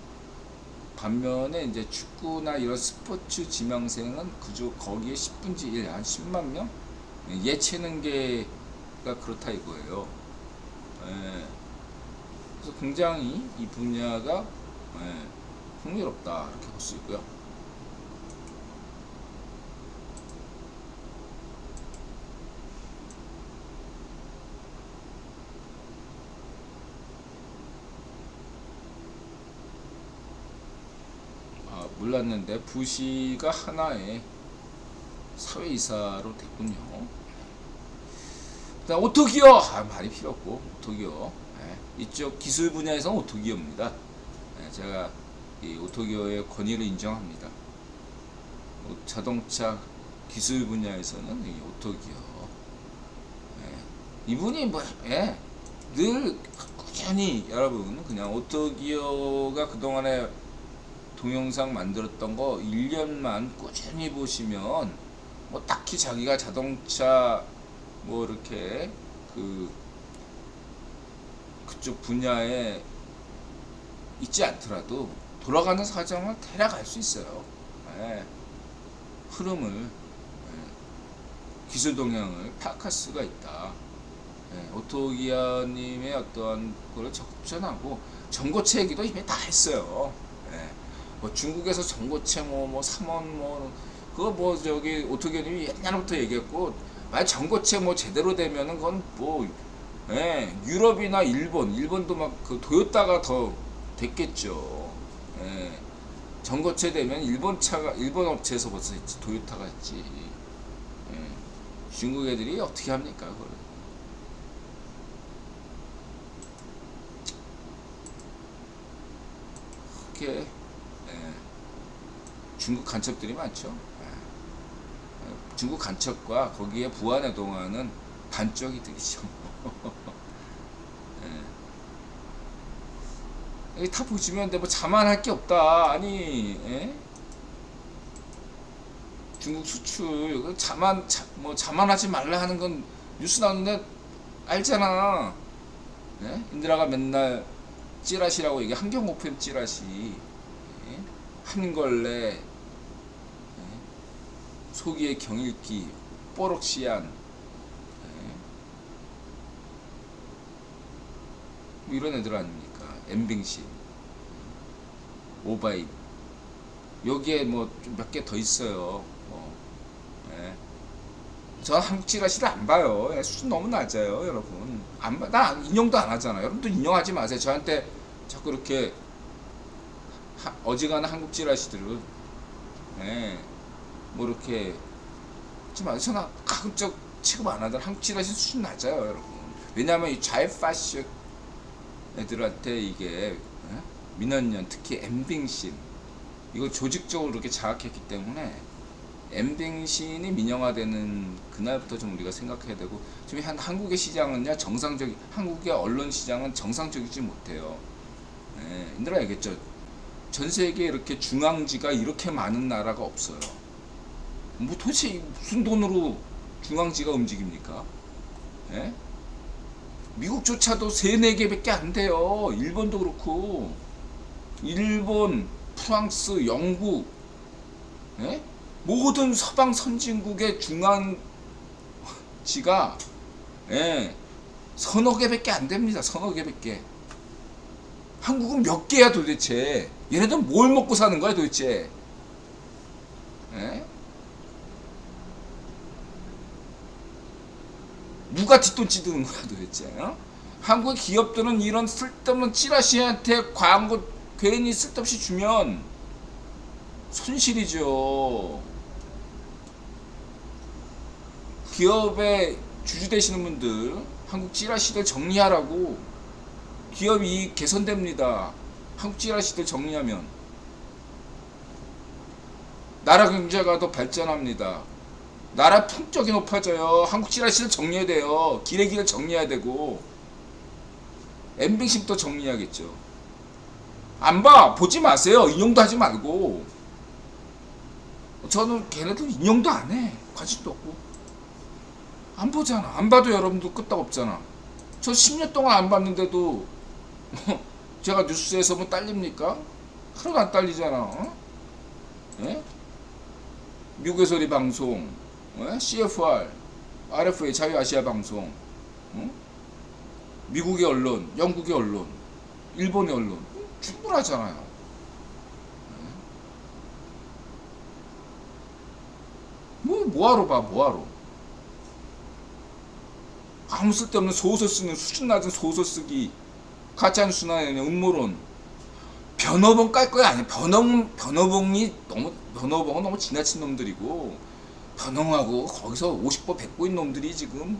S1: 반면에 이제 축구나 이런 스포츠 지망생은 그저 거기에 10분의 1, 한 10만 명? 예체능계가 그렇다 이거예요. 예. 그래서 굉장히 이 분야가 흥미롭다 이렇게 볼 수 있고요. 몰랐는데 부시가 하나의 사회이사로 됐군요. 그다음 오토기어 말이 필요 없고 오토기어 이쪽 기술 분야에서는 오토기어입니다. 제가 이 오토기어의 권위를 인정합니다. 자동차 기술 분야에서는 이 오토기어 이분이 늘 꾸준히 여러분 그냥 오토기어가 그동안에 동영상 만들었던 거 1년만 꾸준히 보시면 뭐 딱히 자기가 자동차 뭐 이렇게 그쪽 분야에 있지 않더라도 돌아가는 사정을 대략 알 수 있어요. 흐름을 기술 동향을 파악할 수가 있다. 오토기아님의 어떠한 거를 접전하고 전고체 얘기도 이미 다 했어요. 뭐 중국에서 전고체 뭐 3원 그거 뭐 저기 오토기아님이 옛날부터 얘기했고 만약 전고체 뭐 제대로 되면은 그건 뭐 유럽이나 일본도 막 그 도요타가 더 됐겠죠. 전고체 되면 일본 업체에서 벌써 했지, 도요타가 했지. 중국 애들이 어떻게 합니까 그걸? 그렇게 중국 간첩들이 많죠. 중국 간첩과 거기에 부안에 동하는 반쪽이들이죠. 다 보시면 뭐 자만할 게 없다. 아니 중국 수출 자만하지 말라 하는 건 뉴스 나오는데 알잖아. 인드라가 맨날 찌라시라고 얘기, 환경오펜 찌라시, 한걸레, 소기의 경일기, 뽀록시안, 뭐 이런 애들 아닙니까? 엠빙신, 오바인, 여기에 뭐 몇 개 더 있어요. 저 한국 찌라시를 안 봐요. 수준 너무 낮아요, 여러분. 나 인용도 안 하잖아요. 여러분도 인용하지 마세요. 저한테 자꾸 이렇게 어지간한 한국 찌라시들을 뭐 이렇게 하지 마세요. 저는 가급적 취급 안 하던 한국 찌라시 수준 낮아요, 여러분. 왜냐하면 이 좌파쇼 애들한테 이게 민원연, 특히 엠빙신 이걸 조직적으로 이렇게 자극했기 때문에 엠빙신이 민영화되는 그날부터 좀 우리가 생각해야 되고, 지금 한국의 시장은요, 한국의 언론 시장은 정상적이지 못해요. 인들아 알겠죠? 전 세계에 이렇게 중앙지가 이렇게 많은 나라가 없어요. 뭐 도대체 무슨 돈으로 중앙지가 움직입니까? 미국조차도 3, 4개밖에 안 돼요. 일본도 그렇고, 일본, 프랑스, 영국, 모든 서방 선진국의 중앙지가 서너 개밖에 안 됩니다. 서너 개밖에. 한국은 몇 개야 도대체? 얘네들 뭘 먹고 사는 거야 도대체? 누가 뒷돈 찌드는 거야 도대체? 한국 기업들은 이런 쓸데없는 찌라시한테 광고 괜히 쓸데없이 주면 손실이죠. 기업의 주주 되시는 분들, 한국 찌라시들 정리하라고. 기업 이익 개선됩니다. 한국 찌라시들 정리하면 나라 경제가 더 발전합니다. 나라 품격이 높아져요. 한국 찌라시를 정리해야 돼요. 기레기를 정리해야 되고 엠빙심도 정리해야겠죠. 안 봐. 보지 마세요. 인용도 하지 말고. 저는 걔네들 인용도 안 해. 관심도 없고. 안 보잖아. 안 봐도 여러분도 끄떡없잖아. 저 10년 동안 안 봤는데도 제가 뉴스에서 뭐 딸립니까? 하나도 안 딸리잖아. 어? 예? 미국의 소리 방송, CFR, RFA 자유아시아 방송, 미국의 언론, 영국의 언론, 일본의 언론 충분하잖아요. 뭐하러 봐, 뭐하러. 아무 쓸데없는 소설 쓰는 수준 낮은 소설 쓰기, 가짜뉴스나 음모론, 변호봉 깔 거야. 아니야. 변호봉은 너무 지나친 놈들이고, 변호하고 거기서 50보 100보인 놈들이 지금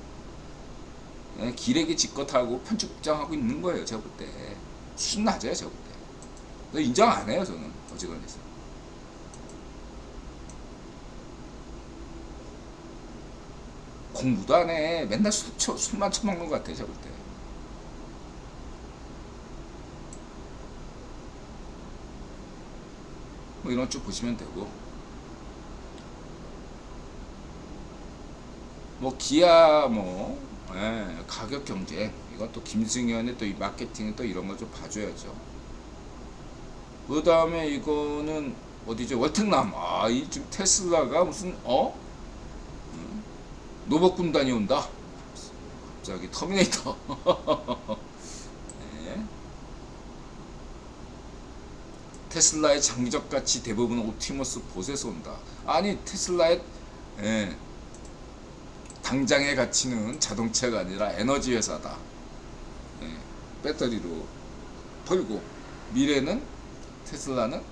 S1: 기레기 집것하고 편집장하고 있는 거예요. 제가 볼 때. 수준 낮아요. 제가 볼 때. 인정 안 해요. 저는 어지간해서. 공부도 안 해. 맨날 술만 처먹는 것 같아. 제가 볼 때. 뭐 이런 쭉 보시면 되고, 뭐 기아 가격 경쟁, 이건 또 김승현의 또 이 마케팅 또 이런 거 좀 봐줘야죠. 그 다음에 이거는 어디죠? 월특남. 이 지금 테슬라가 무슨 노복 군단이 온다. 갑자기 터미네이터. 네. 테슬라의 장기적 가치 대부분 옵티머스 봇에서 온다. 아니 테슬라의 당장의 가치는 자동차가 아니라 에너지 회사다. 배터리로 벌고 미래는 테슬라는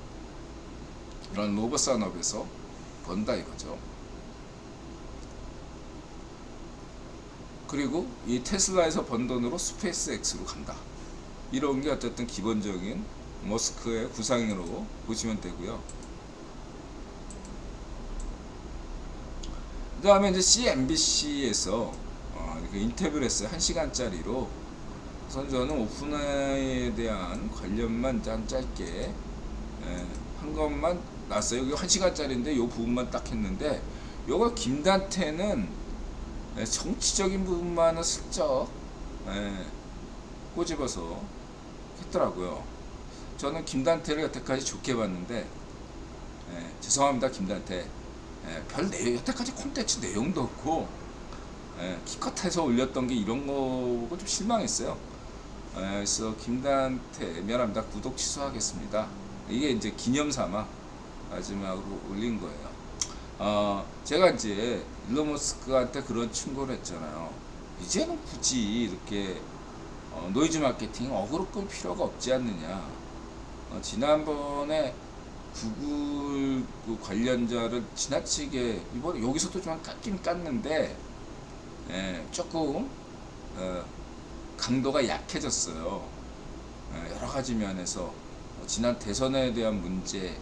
S1: 이런 로봇 산업에서 번다 이거죠. 그리고 이 테슬라에서 번 돈으로 스페이스 X로 간다. 이런 게 어쨌든 기본적인 머스크의 구상으로 보시면 되고요. 그 다음에 이제 CNBC에서 인터뷰를 했어요. 1시간짜리로. 우선 저는 오픈AI에 대한 관련만 짧게 한 것만 났어요. 이거 1시간짜리인데 이 부분만 딱 했는데, 요거 김단태는 정치적인 부분만은 슬쩍 꼬집어서 했더라고요. 저는 김단태를 여태까지 좋게 봤는데, 죄송합니다 김단태. 별 내용, 여태까지 콘텐츠 내용도 없고, 키컷해서 올렸던 게 이런 거고 좀 실망했어요. 그래서 김단태 미안합니다. 구독 취소하겠습니다. 이게 이제 기념 삼아 마지막으로 올린 거예요. 제가 이제 일론 머스크한테 그런 충고를 했잖아요. 이제는 굳이 이렇게 노이즈 마케팅 어그로 끌 필요가 없지 않느냐. 지난번에 구글 그 관련자를 지나치게 이번에 여기서도 좀 깎긴 깠는데 조금 강도가 약해졌어요. 여러 가지 면에서 지난 대선에 대한 문제,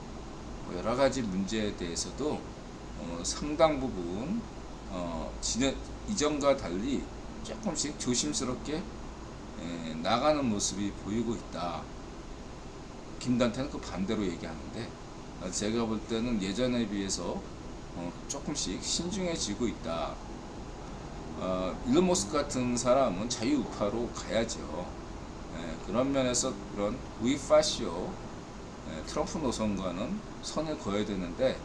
S1: 여러 가지 문제에 대해서도 상당 부분 이전과 달리 조금씩 조심스럽게 나가는 모습이 보이고 있다. 김단태는 그 반대로 얘기하는데, 제가 볼 때는 예전에 비해서 조금씩 신중해지고 있다. 일론 머스크 같은 사람은 자유우파로 가야죠. 그런 면에서 그런 우이파시오 트럼프 노선과는 선을 그어야 되는데,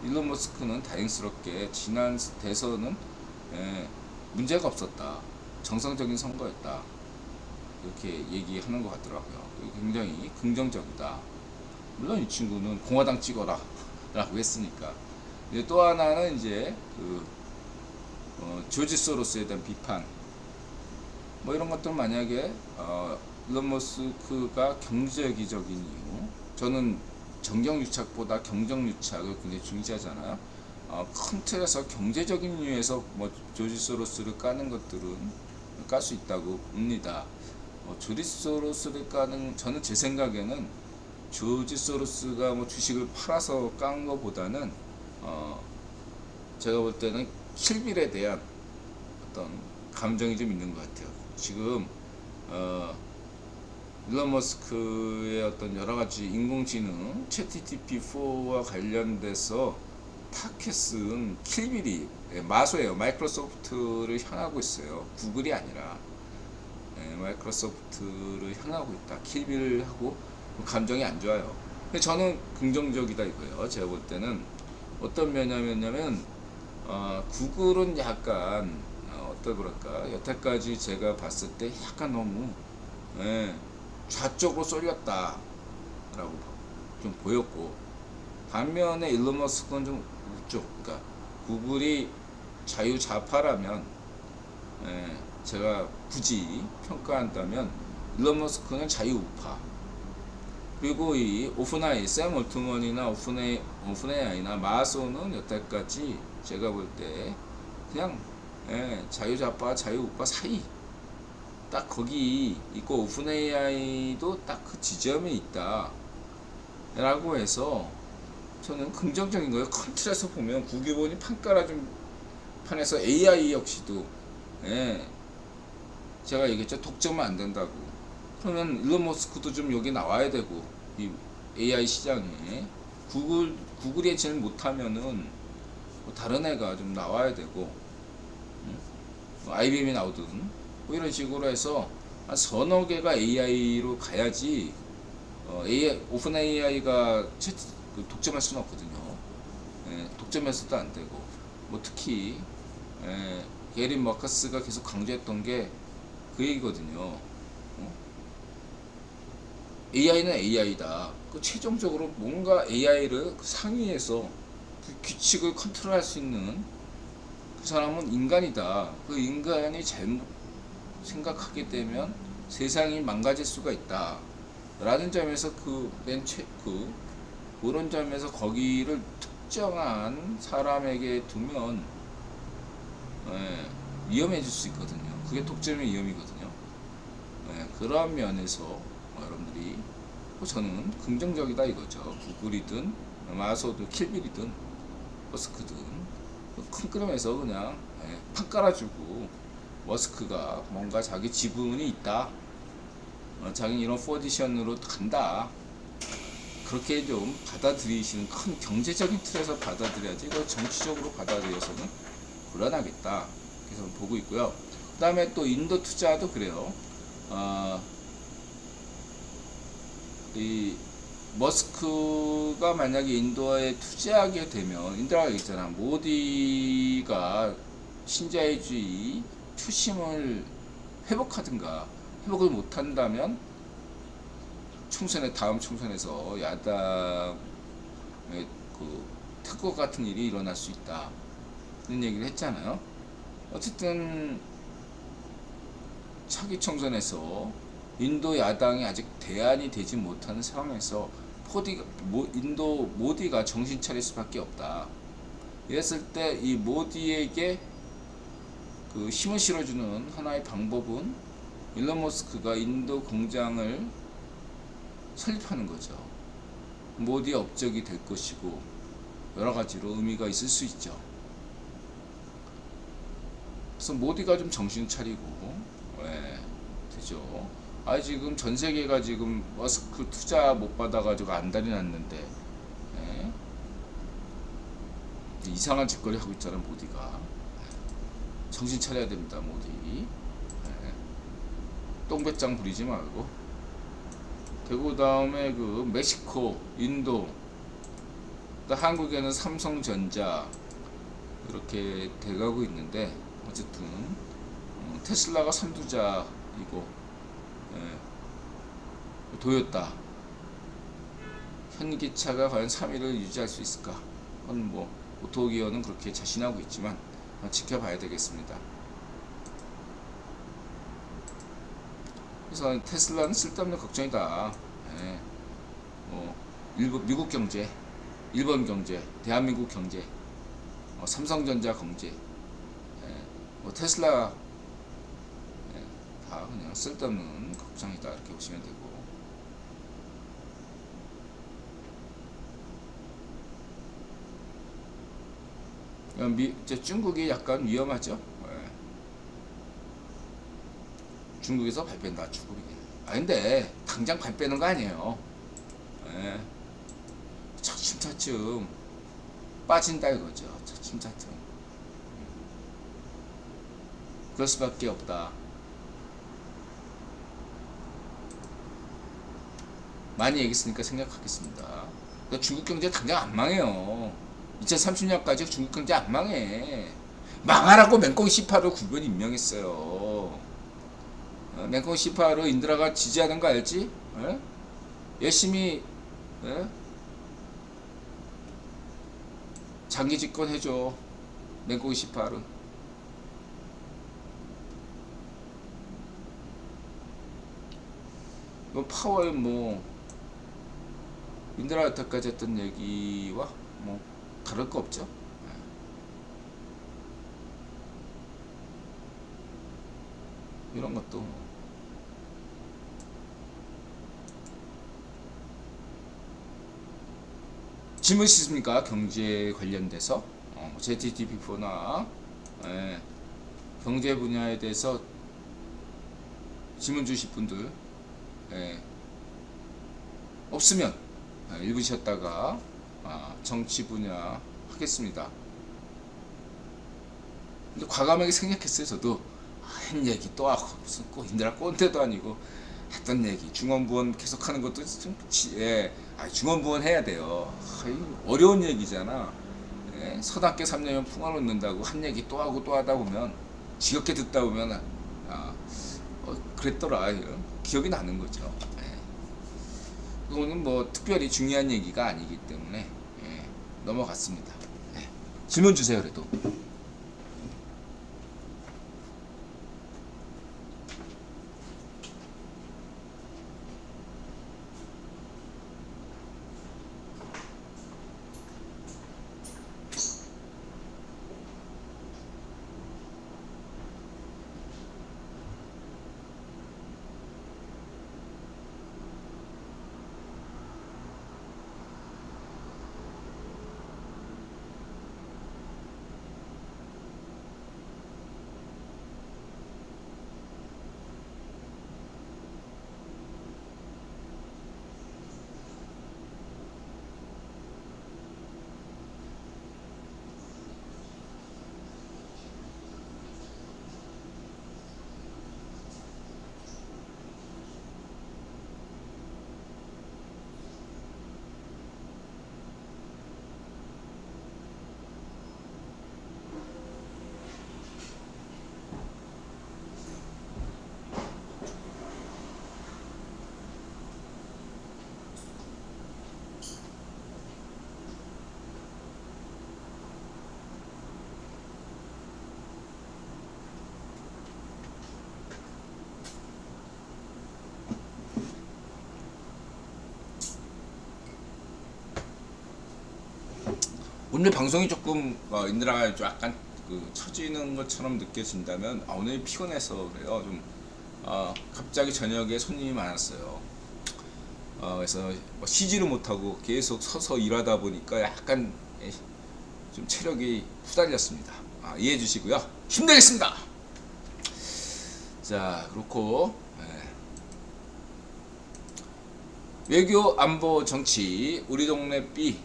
S1: 일론 머스크는 다행스럽게 지난 대선은 문제가 없었다. 정상적인 선거였다. 이렇게 얘기하는 것 같더라고요. 굉장히 긍정적이다. 물론 이 친구는 공화당 찍어라 라고 했으니까. 또 하나는 이제 조지 소로스에 대한 비판, 뭐 이런 것들 만약에 일론 머스크가 경제적인 이유, 저는 정경유착보다 경정유착을 굉장히 중시하잖아요. 큰 틀에서 경제적인 이유에서 뭐 조지 소로스를 까는 것들은 깔 수 있다고 봅니다. 조지 소로스를 까는, 저는 제 생각에는 조지 소로스가 뭐 주식을 팔아서 깐 것보다는 제가 볼 때는 킬빌에 대한 어떤 감정이 좀 있는 것 같아요. 지금 일론 머스크의 어떤 여러 가지 인공지능 챗GPT-4와 관련돼서 타켓 쓴 킬빌이 마소예요. 마이크로소프트를 향하고 있어요. 구글이 아니라 마이크로소프트를 향하고 있다. 킬빌하고 감정이 안 좋아요. 근데 저는 긍정적이다 이거예요. 제가 볼 때는 어떤 면이냐면 구글은 약간 어떤 그럴까 여태까지 제가 봤을 때 약간 너무 좌쪽으로 쏠렸다 라고 좀 보였고, 반면에 일론 머스크는 좀 우쪽, 그러니까 구글이 자유좌파라면 제가 굳이 평가한다면 일론 머스크는 자유우파, 그리고 이 오픈AI, 샘 올트먼이나 오픈AI나 마소는 여태까지 제가 볼 때 그냥 자유좌파 자유우파 사이 딱 거기 있고, 오픈AI도 딱 그 지점에 있다 라고 해서 저는 긍정적인 거예요. 큰 틀에서 보면 구기본이 판 깔아준 판에서 AI 역시도 제가 얘기했죠. 독점은 안 된다고. 그러면 일론 머스크도 좀 여기 나와야 되고, 이 AI 시장에 구글이 제일 못하면은 뭐 다른 애가 좀 나와야 되고, IBM이 나오든 뭐 이런 식으로 해서 한 서너 개가 AI로 가야지. 오픈 AI가 독점할 수는 없거든요. 독점해서도 안 되고, 뭐 특히 게리 머커스가 계속 강조했던 게 그 얘기거든요. AI는 AI다. 그 최종적으로 뭔가 AI를 그 상위에서 그 규칙을 컨트롤할 수 있는 그 사람은 인간이다. 그 인간이 잘못 생각하게 되면 세상이 망가질 수가 있다. 라는 점에서 그런 점에서 거기를 특정한 사람에게 두면 위험해질 수 있거든요. 그게 독점의 위험이거든요. 그런 면에서 여러분들이 저는 긍정적이다 이거죠. 구글이든 마소든 킬빌이든 머스크든 큰 그림에서 그냥 판 깔아주고, 머스크가 뭔가 자기 지분이 있다, 자기는 이런 포지션으로 간다, 그렇게 좀 받아들이시는, 큰 경제적인 틀에서 받아들여야지 이거 정치적으로 받아들여서는 곤란하겠다, 그래서 보고 있고요. 그 다음에 또 인도 투자도 그래요. 이 머스크가 만약에 인도에 투자하게 되면, 인도가 있잖아, 모디가 신자유주의 초심을 회복을 못한다면 다음 총선에서 야당의 그 특허 같은 일이 일어날 수 있다, 이런 얘기를 했잖아요. 어쨌든 차기 총선에서 인도 야당이 아직 대안이 되지 못하는 상황에서 인도 모디가 정신 차릴 수밖에 없다. 이랬을 때 이 모디에게 그 힘을 실어주는 하나의 방법은 일론 머스크가 인도 공장을 설립하는 거죠. 모디의 업적이 될 것이고, 여러 가지로 의미가 있을 수 있죠. 그래서 모디가 좀 정신 차리고 되죠. 지금 전 세계가 지금 머스크 투자 못 받아가지고 안달이 났는데 이상한 짓거리 하고 있잖아 모디가. 정신 차려야 됩니다 모디. 똥배짱 부리지 말고. 그리고 다음에 그 멕시코, 인도, 한국에는 삼성전자 이렇게 돼가고 있는데, 어쨌든 테슬라가 선두자이고, 도요타, 현기차가 과연 3위를 유지할 수 있을까? 그건 뭐 오토기어는 그렇게 자신하고 있지만 지켜봐야 되겠습니다. 그래서 테슬라는 쓸데없는 걱정이다. 미국 경제, 일본 경제, 대한민국 경제, 삼성전자 경제, 테슬라 다 그냥 쓸데없는 걱정이다, 이렇게 보시면 되고. 중국이 약간 위험하죠. 예. 중국에서 발 뺀다, 중국이. 근데 당장 발 빼는 거 아니에요. 예. 차츰차츰 빠진다 이거죠. 차츰차츰. 그럴 수밖에 없다. 많이 얘기했으니까 생각하겠습니다. 그러니까 중국 경제 당장 안 망해요. 2030년까지 중국 경제 안 망해. 망하라고 맹꽁 시파로 국변 임명했어요. 맹꽁 시파로 인드라가 지지하는 거 알지? 열심히 장기 집권 해줘. 맹꽁 시파로. 파월 인드라 여태까지 했던 얘기와 다를 거 없죠. 이런 것도 질문 있으십니까? 경제 관련돼서 JTTP4나 경제 분야에 대해서 질문 주실 분들 없으면 1분 쉬었다가 정치 분야 하겠습니다. 근데 과감하게 생략했어요. 저도 한 얘기 또 하고 무슨 인드라 꼰대도 아니고 했던 얘기 중원부원 계속하는 것도 좀 중원부원 해야 돼요. 어려운 얘기잖아. 서답게 3년이면 풍화로 넣는다고 한 얘기 또 하고 또 하다 보면 지겹게 듣다 보면 그랬더라 기억이 나는 거죠. 그거는 특별히 중요한 얘기가 아니기 때문에 넘어갔습니다. 질문 주세요. 그래도 오늘 방송이 조금 인드라가 약간 처지는 것처럼 느껴진다면 오늘 피곤해서 그래요. 좀 갑자기 저녁에 손님이 많았어요. 그래서 쉬지를 못하고 계속 서서 일하다 보니까 약간 좀 체력이 후달렸습니다. 이해해 주시고요. 힘내겠습니다. 자, 그렇고 외교 안보 정치 우리 동네 B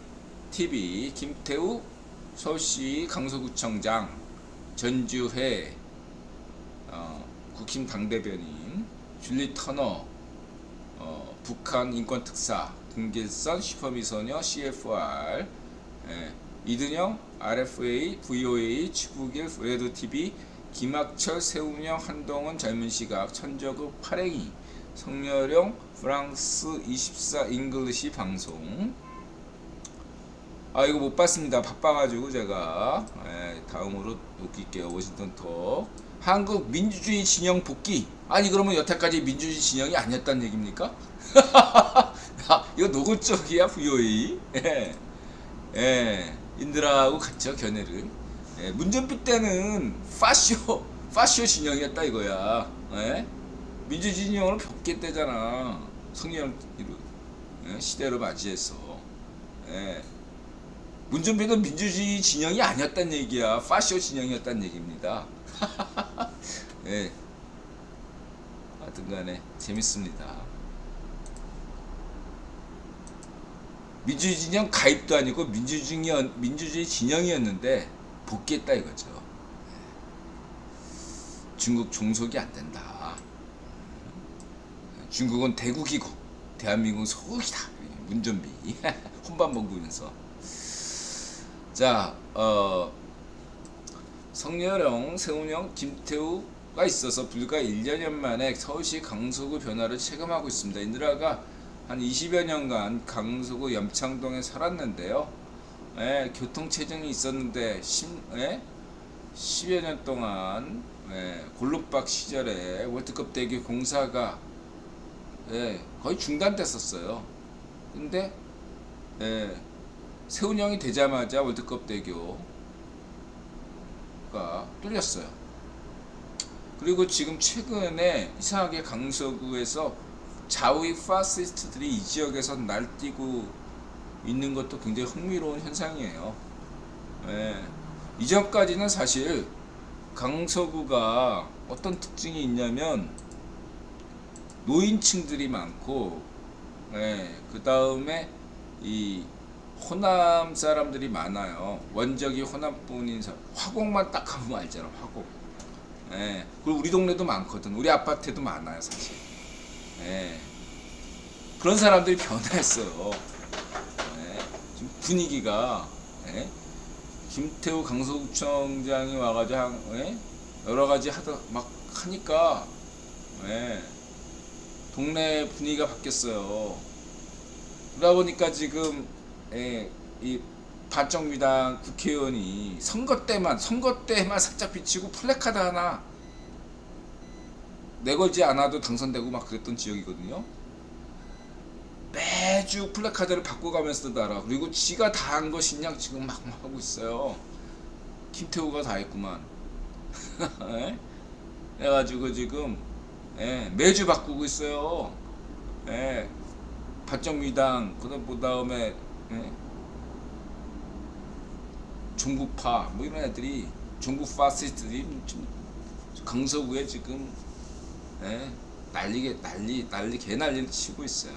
S1: TV 김태우 서울시 강서구청장 전주회 국힘 당대변인 줄리 터너 북한 인권특사 김길선 슈퍼미소녀 CFR 이든영 RFA VOA 추구길 레드TV 김학철 세우명 한동훈 젊은시각 천저급 파랭이 성렬용 프랑스 24 잉글리시 방송 이거 못 봤습니다. 바빠가지고 제가 다음으로 놓길게요. 워싱턴 톡 한국 민주주의 진영 복귀. 그러면 여태까지 민주주의 진영이 아니었단 얘기입니까? 이거 노골적이야 VOA. 인드라하고 같죠 견해를. 문전비 때는 파쇼 진영이었다 이거야. 민주주의 진영으로 바뀌었대잖아. 성령 시대로 맞이해서. 문준비도 민주주의 진영이 아니었단 얘기야. 파쇼 진영이었단 얘기입니다. 예. 하여튼간에 재밌습니다. 민주주의 진영 가입도 아니고 민주주의 진영이었는데 복귀했다 이거죠. 중국 종속이 안 된다. 중국은 대국이고 대한민국은 소국이다. 문준비 혼밥 먹으면서. 자, 성렬형, 세훈형, 김태우가 있어서 불과 1년 만에 서울시 강서구 변화를 체감하고 있습니다. 인드라가 한 20여 년간 강서구 염창동에 살았는데요. 교통체증이 있었는데 10여 년 동안 골룸박 시절에 월드컵 대교 공사가 거의 중단됐었어요. 근데 세훈형이 되자마자 월드컵 대교가 뚫렸어요. 그리고 지금 최근에 이상하게 강서구에서 좌우익 파시스트들이 이 지역에서 날뛰고 있는 것도 굉장히 흥미로운 현상이에요. 이전까지는 사실 강서구가 어떤 특징이 있냐면 노인층들이 많고, 그 다음에 이 호남 사람들이 많아요. 원적이 호남분인 사람. 화곡만 딱 가보면 알잖아. 화곡. 그리고 우리 동네도 많거든. 우리 아파트에도 많아요, 사실. 그런 사람들이 변했어요. 지금 분위기가. 김태우 강서구청장이 와가지고 여러 가지 막 하니까 동네 분위기가 바뀌었어요. 그러다 보니까 지금 이 반정미당 국회의원이 선거 때만 살짝 비치고 플래카드 하나 내걸지 않아도 당선되고 막 그랬던 지역이거든요. 매주 플래카드를 바꿔가면서 따라. 그리고 지가 다 한 것이냐 지금 막 하고 있어요. 김태우가 다 했구만. 해가지고 지금 매주 바꾸고 있어요. 반정미당 그 다음에 종북파 뭐 이런 애들이 종북 파시스트들이 강서구에 지금 개난리를 치고 있어요.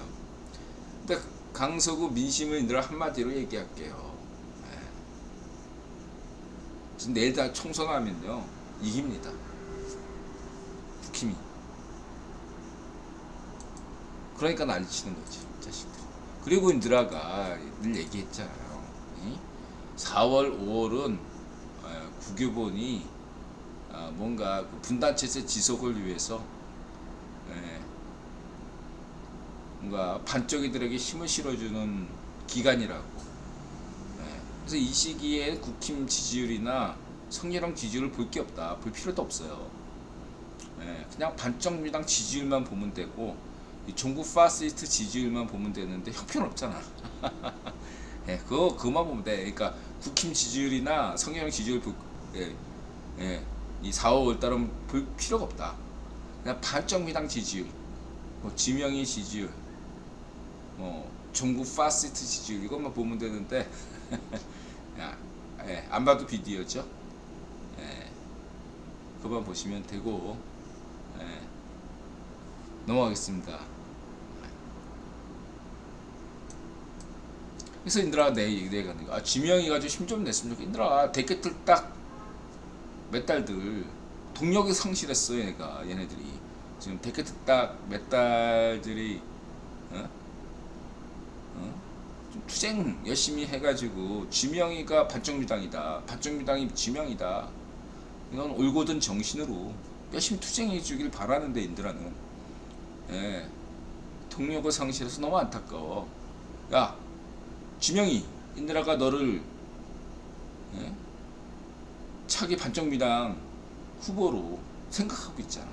S1: 근데 강서구 민심을 늘 한마디로 얘기할게요. 지금 내일 다 총선하면요 이깁니다. 국힘이. 그러니까 난리치는 거지 자식들. 그리고 인드라가 늘 얘기했잖아요. 4월 5월은 국유본이 뭔가 분단체제 지속을 위해서 뭔가 반쪽이들에게 힘을 실어주는 기간이라고. 그래서 이 시기에 국힘 지지율이나 성렬형 지지율을 볼 게 없다. 볼 필요도 없어요. 그냥 반정미당 지지율만 보면 되고 이 종북 파시스트 지지율만 보면 되는데 형편없잖아. 그거만 보면 돼. 그러니까 국힘 지지율이나 성렬형 지지율 이 4, 5월 달은 볼 필요가 없다. 그냥 반정미당 지지율, 뭐 지명희 지지율, 뭐 종북 파시스트 지지율 이것만 보면 되는데 안 봐도 비디오죠. 그것만 보시면 되고 넘어가겠습니다. 그래서 인드라가 내가는 거. 지명이가 좀 힘 좀 냈으면 좋겠다. 인드라가 데크틀 딱 몇 달들 동력이 상실했어. 얘네들이 지금 데크틀 딱 몇 달들이 좀 투쟁 열심히 해가지고 지명이가 반정미당이다. 반정미당이 지명이다. 이건 올곧은 정신으로 열심히 투쟁해 주길 바라는데 인드라는 동력을 상실해서 너무 안타까워. 야 지명이, 인드라가 너를 차기 반정미당 후보로 생각하고 있잖아.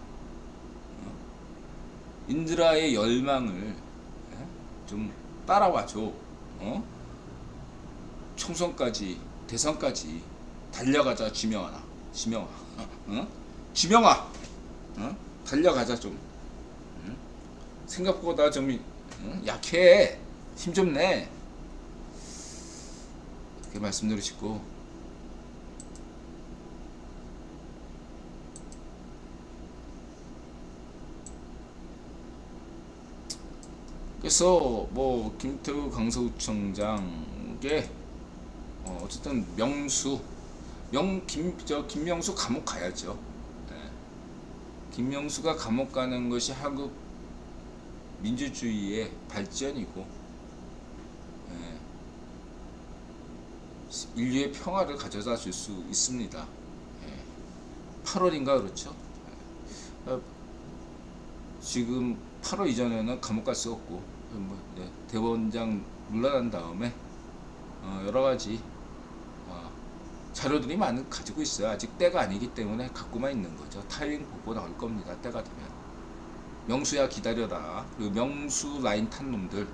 S1: 인드라의 열망을 좀 따라와줘. 총선까지 대선까지 달려가자. 지명아 달려가자. 좀 생각보다 좀 약해. 힘 좀 내. 그렇게 말씀드리시고, 그래서 뭐 김태우 강서구청장의 어쨌든 김명수 감옥 가야죠. 네. 김명수가 감옥 가는 것이 한국 민주주의의 발전이고, 네. 인류의 평화를 가져다 줄 수 있습니다. 네. 8월인가 그렇죠. 네. 지금 8월 이전에는 감옥 갈 수 없고, 네. 대법원장 물러난 다음에 여러가지 자료들이 많이 가지고 있어요. 아직 때가 아니기 때문에 갖고만 있는 거죠. 타이밍 보고 나올 겁니다. 때가 되면. 명수야 기다려라. 그리고 명수 라인 탄 놈들,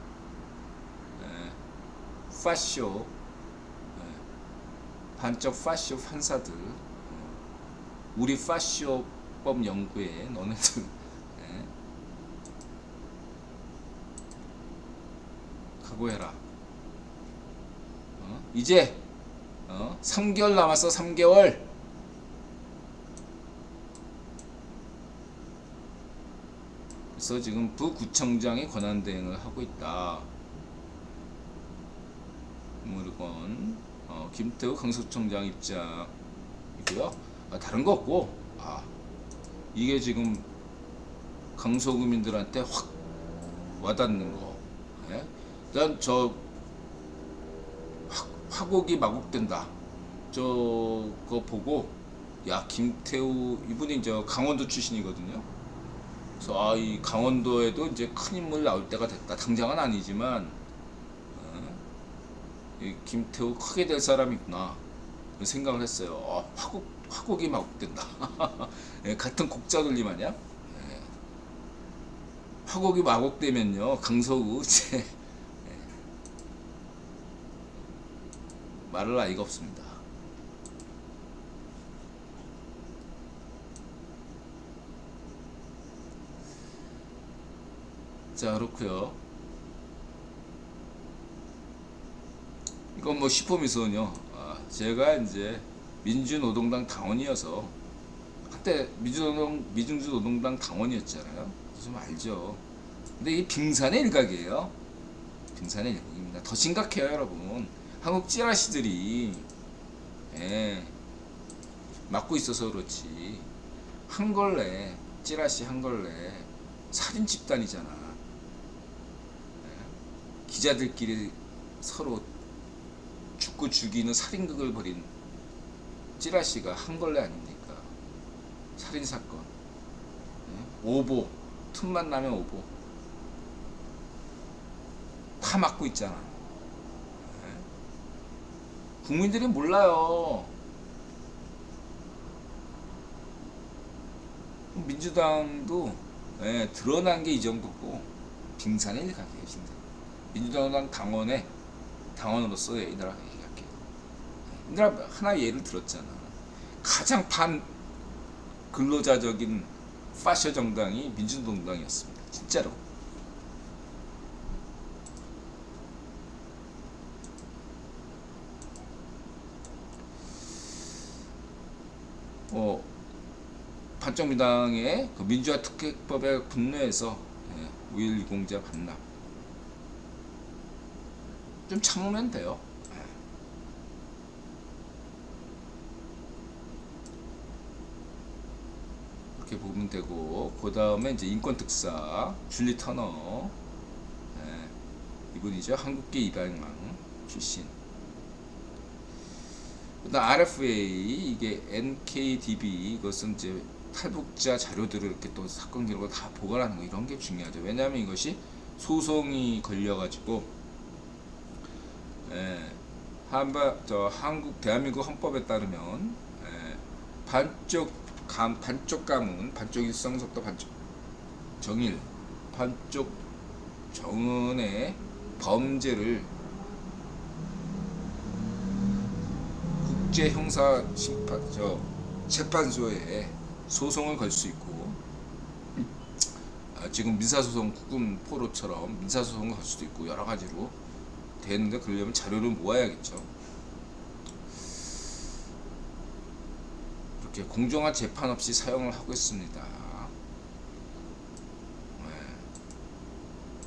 S1: 파쇼, 반쪽 파쇼 판사들, 우리 파쇼법 연구에 너네들 각오해라. 이제 3개월 남았어. 3개월. 그래서 지금 부구청장이 권한대행을 하고 있다. 물건 김태우 강서구청장 입장이고요. 다른 거 없고, 이게 지금 강서구민들한테 확 와닿는 거. 일단 저 화곡이 마곡된다. 저거 보고, 야, 김태우 이분이 저 강원도 출신이거든요. 그래서 이 강원도에도 이제 큰 인물 나올 때가 됐다. 당장은 아니지만 이 김태우 크게 될 사람이구나 생각을 했어요. 화곡이 마곡된다. 같은 곡자 돌림 아니야? 화곡이 마곡되면요, 강서구 이제 말할 나위가 없습니다. 자, 그렇고요. 이건 뭐 슈퍼미소는요, 제가 이제 민주노동당 당원이어서, 한때 민주노동당 당원이었잖아요. 좀 알죠. 근데 이 빙산의 일각이에요. 빙산의 일각입니다. 더 심각해요, 여러분. 한국 찌라시들이 막고 있어서 그렇지, 한걸레 찌라시 한걸레 살인 집단이잖아. 기자들끼리 서로 죽고 죽이는 살인극을 벌인 찌라시가 한걸레 아닙니까? 살인사건, 오보, 틈만 나면 오보 다 막고 있잖아. 국민들이 몰라요. 민주당도 드러난 게 이 정도고, 빙산의 일각이에요, 진짜. 민주당 당원으로서 이 나라 얘기할게요. 이 나라 하나 예를 들었잖아. 가장 반 근로자적인 파셔 정당이 민주노동당이었습니다. 진짜로. 반쪽민당의 그 민주화 특혜법에 분노해서 5.12 공자 반납 좀 참으면 돼요. 이렇게 보면 되고, 그 다음에 이제 인권특사 줄리 터너, 이분이죠. 한국계 이방망 출신. 그다음 RFA, 이게 NKDB, 이것은 이제 탈북자 자료들을 이렇게 또 사건 기록을 다 보관하는 거, 이런 게 중요하죠. 왜냐하면 이것이 소송이 걸려가지고, 한국 대한민국 헌법에 따르면 반쪽 가문, 반쪽 일성속도, 반쪽 정일, 반쪽 정은의 범죄를 재판소에 소송을 걸 수 있고, 지금 민사소송 국군 포로처럼 민사소송을 걸 수도 있고, 여러 가지로 되는데, 그러려면 자료를 모아야겠죠. 그렇게 공정한 재판 없이 사용을 하고 있습니다.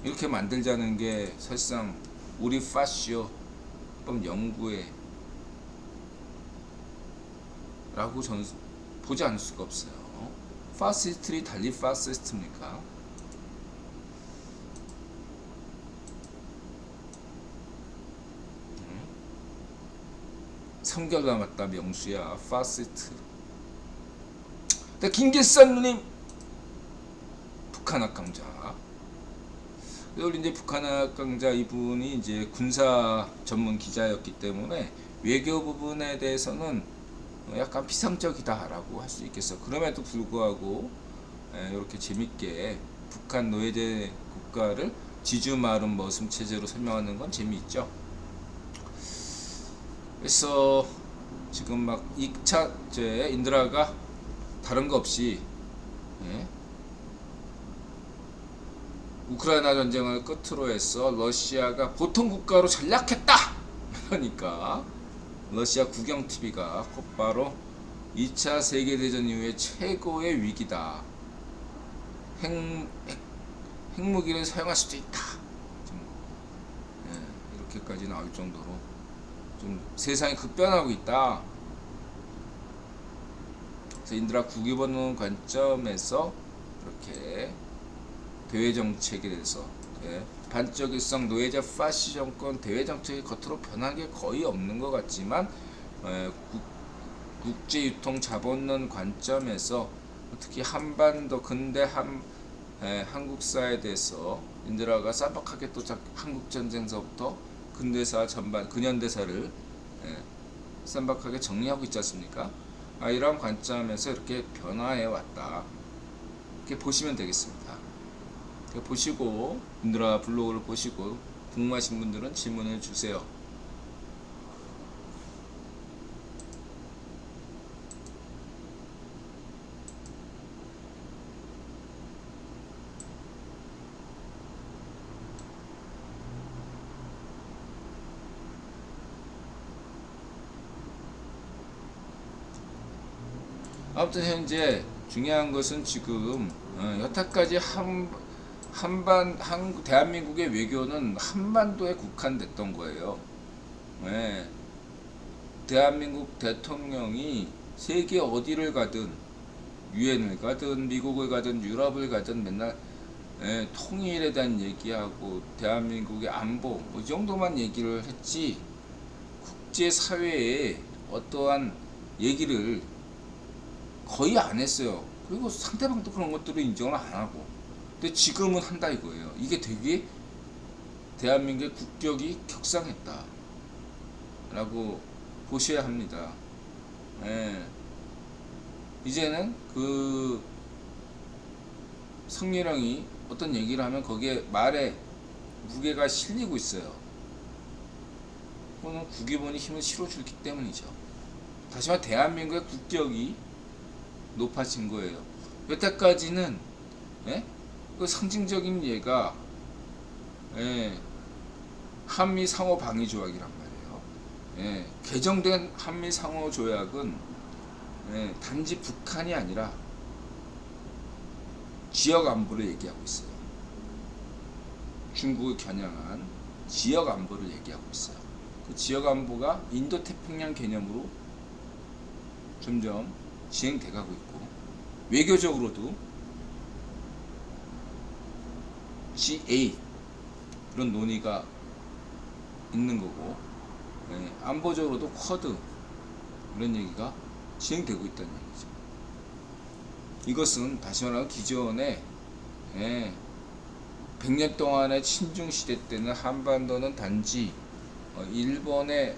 S1: 이렇게 만들자는 게 사실상 우리 파시오법 연구에 라고 저는 보지 않을 수가 없어요. 파시스트리 달리 파시스트입니까? 성결 남았다 명수야 파시스트. 근데 김길산 누님 북한학 강자. 그리고 이제 북한학 강자 이분이 이제 군사 전문 기자였기 때문에 외교 부분에 대해서는 약간 피상적이다라고 할 수 있겠어. 그럼에도 불구하고 이렇게 재밌게 북한 노예제 국가를 지주마름 머슴 체제로 설명하는 건 재미있죠. 그래서 지금 막 2차 인드라가 다른 거 없이 우크라이나 전쟁을 끝으로 해서 러시아가 보통 국가로 전락했다. 그러니까 러시아 국영TV가 곧바로 2차 세계대전 이후에 최고의 위기다. 핵무기를 사용할 수도 있다. 이렇게까지 나올 정도로 좀 세상이 급변하고 있다. 그래서 인드라 국위 보는 관점에서 이렇게 대외 정책에 대해서 반적일성 노예제 파시 정권 대외 정책이 겉으로 변한 게 거의 없는 것 같지만 국제 유통 자본론 관점에서 특히 한반도 근대 한국사에 대해서 인드라가 쌈박하게 또 한국 전쟁서부터 근대사 전반 근현대사를 쌈박하게 정리하고 있지 않습니까? 이런 관점에서 이렇게 변화해 왔다. 이렇게 보시면 되겠습니다. 보시고 인드라 블로그를 보시고 궁금하신 분들은 질문을 주세요. 아무튼 현재 중요한 것은 지금 여태까지 대한민국의 외교는 한반도에 국한됐던 거예요. 대한민국 대통령이 세계 어디를 가든 유엔을 가든 미국을 가든 유럽을 가든 맨날 통일에 대한 얘기하고 대한민국의 안보 이 정도만 얘기를 했지 국제사회에 어떠한 얘기를 거의 안 했어요. 그리고 상대방도 그런 것들을 인정을 안 하고. 근데 지금은 한다 이거예요. 이게 되게 대한민국의 국격이 격상했다 라고 보셔야 합니다. 이제는 그 성렬형이 어떤 얘기를 하면 거기에 말에 무게가 실리고 있어요. 그거는 국위본이 힘을 실어주기 때문이죠. 다시 말해 대한민국의 국격이 높아진 거예요. 여태까지는 그 상징적인 예가 한미 상호 방위 조약이란 말이에요. 개정된 한미 상호 조약은 단지 북한이 아니라 지역 안보를 얘기하고 있어요. 중국을 겨냥한 지역 안보를 얘기하고 있어요. 그 지역 안보가 인도 태평양 개념으로 점점 진행돼가고 있고 외교적으로도 G8 이런 논의가 있는 거고 안보적으로도 쿼드 이런 얘기가 진행되고 있다는 얘기죠. 이것은 다시 말하면 기존에 100년 동안의 친중시대 때는 한반도는 단지 일본의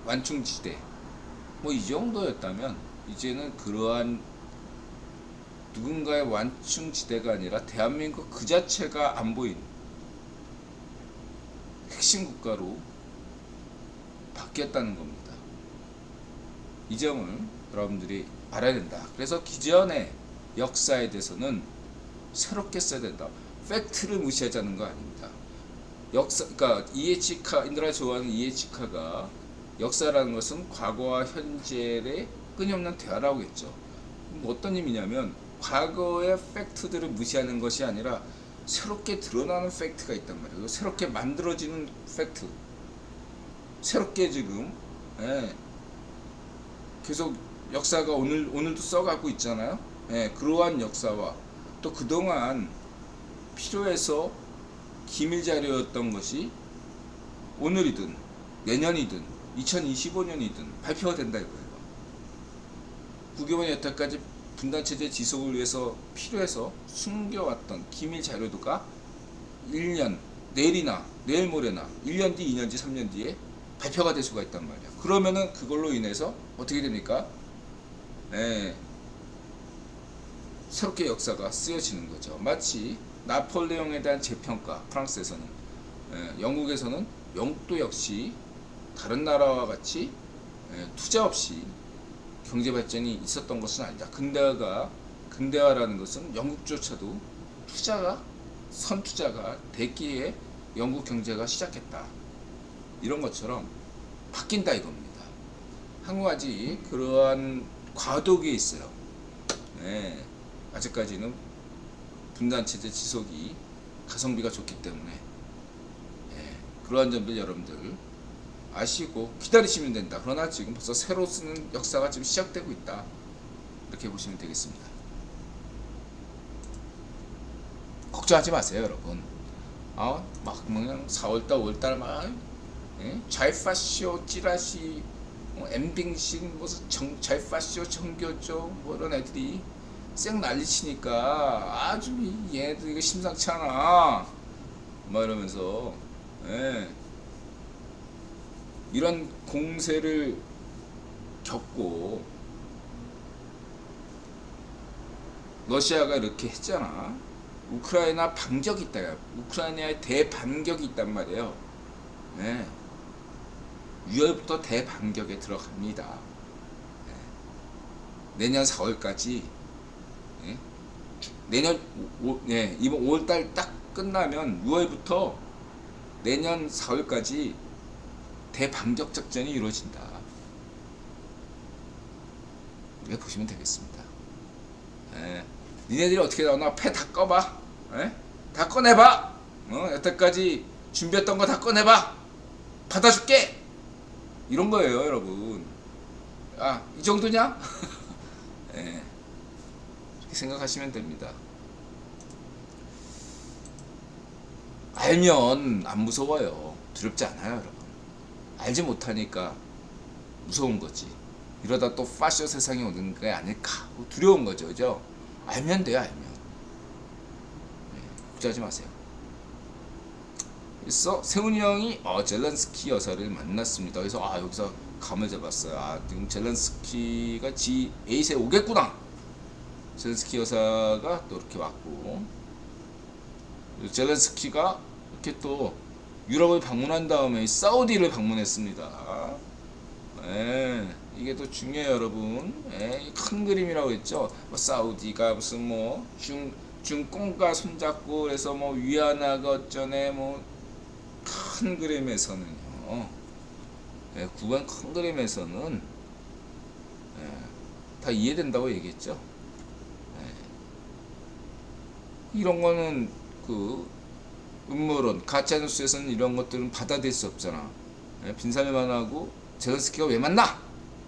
S1: 완충지대 이 정도였다면 이제는 그러한 누군가의 완충지대가 아니라 대한민국 그 자체가 안 보인 핵심 국가로 바뀌었다는 겁니다. 이 점을 여러분들이 알아야 된다. 그래서 기존의 역사에 대해서는 새롭게 써야 된다. 팩트를 무시하자는 거 아닙니다. 그러니까 인드라 좋아하는 이에치카가 역사라는 것은 과거와 현재의 끊임없는 대화라고 했죠. 뭐 어떤 의미냐면 과거의 팩트들을 무시하는 것이 아니라 새롭게 드러나는 팩트가 있단 말이에요. 새롭게 만들어지는 팩트, 새롭게 지금 예, 계속 역사가 오늘도 써가고 있잖아요. 예, 그러한 역사와 또 그동안 필요해서 기밀 자료였던 것이 오늘이든 내년이든 2025년이든 발표가 된다 이거예요. 국외원이 여태까지 분단체제 지속을 위해서 필요해서 숨겨왔던 기밀 자료도가 1년, 내일이나 내일 모레나 1년 뒤, 2년 뒤, 3년 뒤에 발표가 될 수가 있단 말이야. 그러면은 그걸로 인해서 어떻게 됩니까? 예, 새롭게 역사가 쓰여지는 거죠. 마치 나폴레옹에 대한 재평가, 프랑스에서는, 예, 영국에서는 영국도 역시 다른 나라와 같이 투자 없이 경제 발전이 있었던 것은 아니다. 근대화라는 것은 영국조차도 선투자가 됐기에 영국 경제가 시작했다. 이런 것처럼 바뀐다 이겁니다. 한 가지 그러한 과도기에 있어요. 네, 아직까지는 분단체제 지속이 가성비가 좋기 때문에 그러한 점들 여러분들 아시고 기다리시면 된다. 그러나 지금 벌써 새로 쓰는 역사가 지금 시작되고 있다. 이렇게 보시면 되겠습니다. 걱정하지 마세요 여러분. 막 그냥 4월달 5월달 막 잘파쇼 찌라시 엠빙신 무슨 잘파쇼 정교조 뭐 이런 애들이 쌩 난리치니까 아주 얘네들 이거 심상치 않아 막 이러면서 이런 공세를 겪고 러시아가 이렇게 했잖아. 우크라이나 반격이 있다. 우크라이나의 대반격이 있단 말이에요. 6월부터 대반격에 들어갑니다. 내년 4월까지 이번 5월달 딱 끝나면 6월부터 내년 4월까지 대반격 작전이 이루어진다. 이렇게 보시면 되겠습니다. 니네들이 어떻게 나오나 패 다 꺼봐. 다 꺼내봐. 여태까지 준비했던 거 다 꺼내봐. 받아줄게. 이런 거예요 여러분. 이 정도냐? 이렇게 생각하시면 됩니다. 알면 안 무서워요. 두렵지 않아요 여러분. 알지 못하니까 무서운 거지. 이러다 또 파쇼 세상이 오는 게 아닐까 두려운 거죠. 그죠? 알면 돼요. 알면. 걱정하지 마세요. 그래서 세훈이 형이 젤렌스키 여사를 만났습니다. 그래서 여기서 감을 잡았어요. 지금 젤렌스키가 A세 오겠구나. 젤렌스키 여사가 또 이렇게 왔고, 젤렌스키가 이렇게 또 유럽을 방문한 다음에 사우디를 방문했습니다. 이게 또 중요해요 여러분. 큰 그림이라고 했죠. 사우디가 무슨 중공과 손잡고 그래서 위안화가 어쩌네 큰 그림에서는요. 구간 큰 그림에서는 다 이해된다고 얘기했죠. 이런 거는 음모론, 가짜뉴스에서는 이런 것들은 받아들일 수 없잖아. 빈살만 하고 젤렌스키가 왜 만나?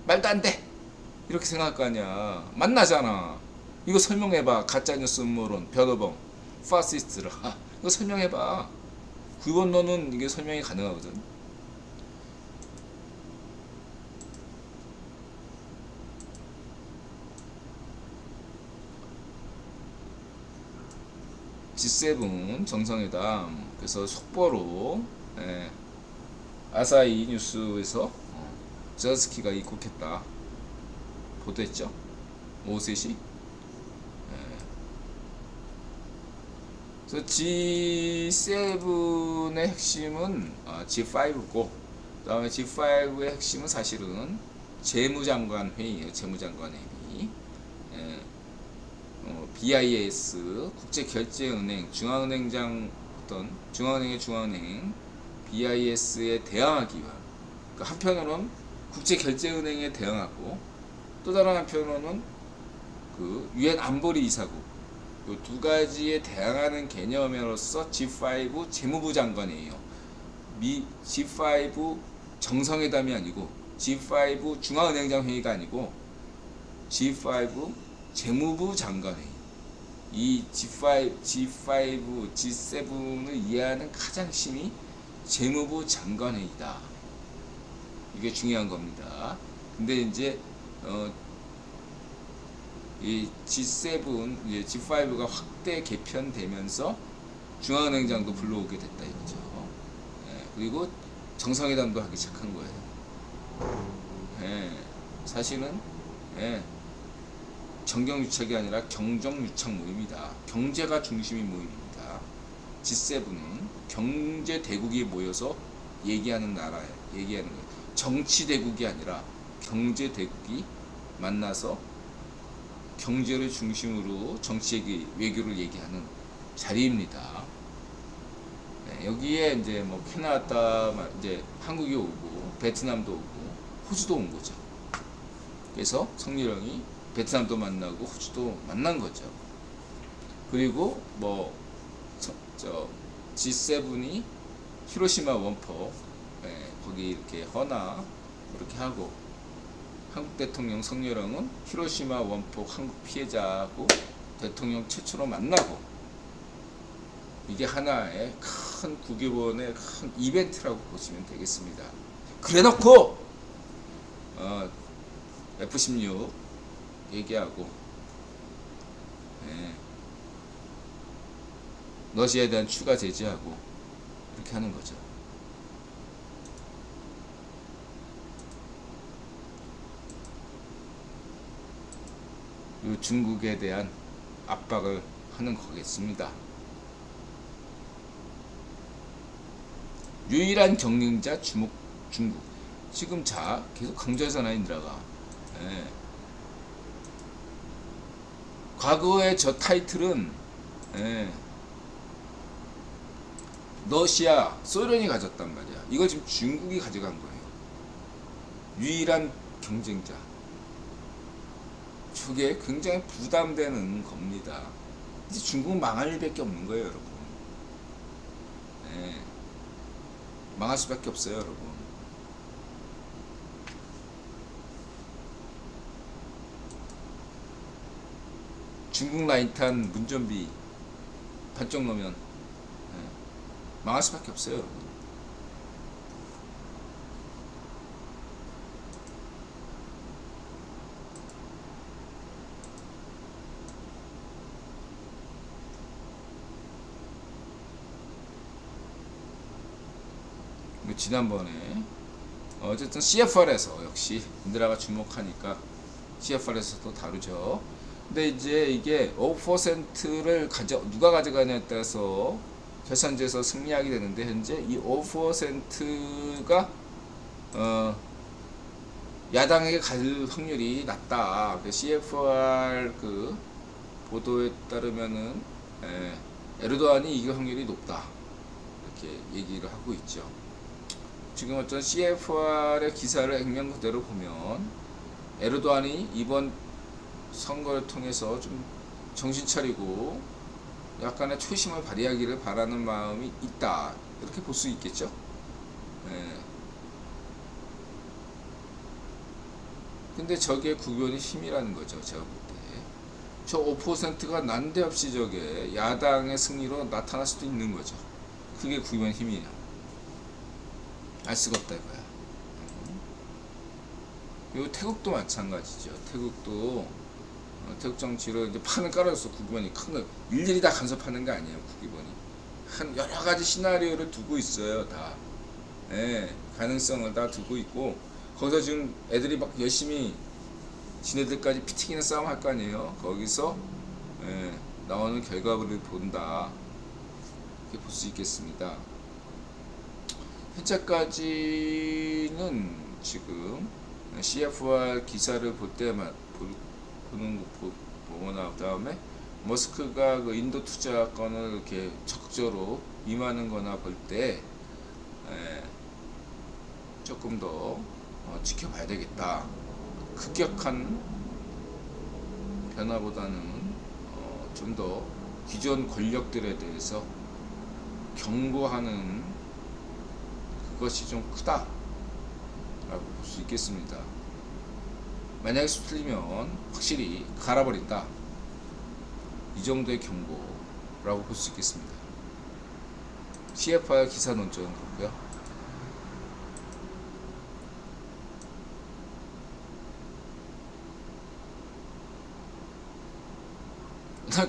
S1: 말도 안 돼. 이렇게 생각할 거 아니야. 만나잖아. 이거 설명해봐. 가짜뉴스 음모론, 변호범, 파시스트라. 이거 설명해봐. 그건 너는 이게 설명이 가능하거든. G7 정상회담. 그래서 속보로 아사히 뉴스에서 젤렌스키가 입국했다 보도했죠. 오후 3시. 그래서 G7의 핵심은 G5고, 그 다음에 G5의 핵심은 사실은 재무장관 회의예요. 재무장관 회의. BIS 국제결제은행 중앙은행의 중앙은행 BIS에 대항하기 위한, 그러니까 한편으로는 국제결제은행에 대항하고 또 다른 한편으로는 그 유엔 안보리 이사국, 이 두 가지에 대항하는 개념으로서 G5 재무부 장관이에요. G5 정상회담이 아니고 G5 중앙은행장 회의가 아니고 G5 재무부 장관회의. 이 G5, G7을 이해하는 가장 핵심이 재무부 장관회의다. 이게 중요한 겁니다. 근데 이제 이 G7, 이제 G5가 확대 개편되면서 중앙은행장도 불러오게 됐다 이거죠. 예, 그리고 정상회담도 하기 시작한 거예요. 예, 사실은 예, 정경유착이 아니라 경정유착 모임이다. 경제가 중심인 모임입니다. G7은 경제 대국이 모여서 얘기하는 나라예요. 얘기하는 거예요. 정치 대국이 아니라 경제 대국이 만나서 경제를 중심으로 정치 얘기, 외교를 얘기하는 자리입니다. 네, 여기에 이제 뭐 캐나다, 이제 한국이 오고 베트남도 오고 호주도 온 거죠. 그래서 성렬형이 베트남도 만나고 호주도 만난 거죠. 그리고 뭐 G7이 히로시마 원포, 거기 이렇게 허나 이렇게 하고, 한국 대통령 성렬형은 히로시마 원포 한국 피해자하고 대통령 최초로 만나고, 이게 하나의 큰 국유본의 큰 이벤트라고 보시면 되겠습니다. 그래놓고 F-16 얘기하고, 러시아에 대한 추가 제재하고 이렇게 하는 거죠. 이 중국에 대한 압박을 하는 거겠습니다. 유일한 경쟁자 중국. 지금 계속 강조하잖아요, 인드라가. 과거의 저 타이틀은 러시아, 소련이 가졌단 말이야. 이걸 지금 중국이 가져간 거예요. 유일한 경쟁자. 저게 굉장히 부담되는 겁니다. 이제 중국은 망할 일밖에 없는 거예요, 여러분. 망할 수밖에 없어요, 여러분. 중국 라인탄 문전비 반쪽 놓으면 망할 수밖에 없어요, 여러분. 지난번에 어쨌든 CFR에서 역시 인드라가 주목하니까 CFR에서도 다루죠. 근데 이제 이게 5%를 누가 가져가냐에 따라서 결산제에서 승리하게 되는데, 현재 이 5%가 야당에게 갈 확률이 낮다. CFR 그 보도에 따르면은 에르도안이 이길 확률이 높다, 이렇게 얘기를 하고 있죠. 지금 어떤 CFR의 기사를 액면 그대로 보면 에르도안이 이번 선거를 통해서 좀 정신 차리고 약간의 초심을 발휘하기를 바라는 마음이 있다, 이렇게 볼 수 있겠죠. 근데 저게 국면의 힘이라는 거죠, 제가 볼 때. 저 5%가 난데없이 저게 야당의 승리로 나타날 수도 있는 거죠. 그게 국면의 힘이냐. 알 수가 없다 이거야. 그리고 태국도 마찬가지죠. 태국 정치를 이제 판을 깔아줬어. 국기본이 큰 거 일일이 다 간섭하는 거 아니에요. 국기본이 한 여러 가지 시나리오를 두고 있어요. 다 가능성을 다 두고 있고, 거기서 지금 애들이 막 열심히 지네들까지 피 튀기는 싸움 할 거 아니에요. 거기서 나오는 결과물을 본다, 이렇게 볼 수 있겠습니다. 현재까지는 지금 CFR 기사를 볼 때만 보고 난 다음에 머스크가 그 인도 투자권을 이렇게 적절로 임하는 거나 볼 때 조금 더 지켜봐야 되겠다, 급격한 변화보다는 좀 더 기존 권력들에 대해서 경고하는 그것이 좀 크다라고 볼 수 있겠습니다. 만약에 틀리면 확실히 갈아버린다, 이 정도의 경고라고 볼 수 있겠습니다. CFR 기사 논조는 그렇고요.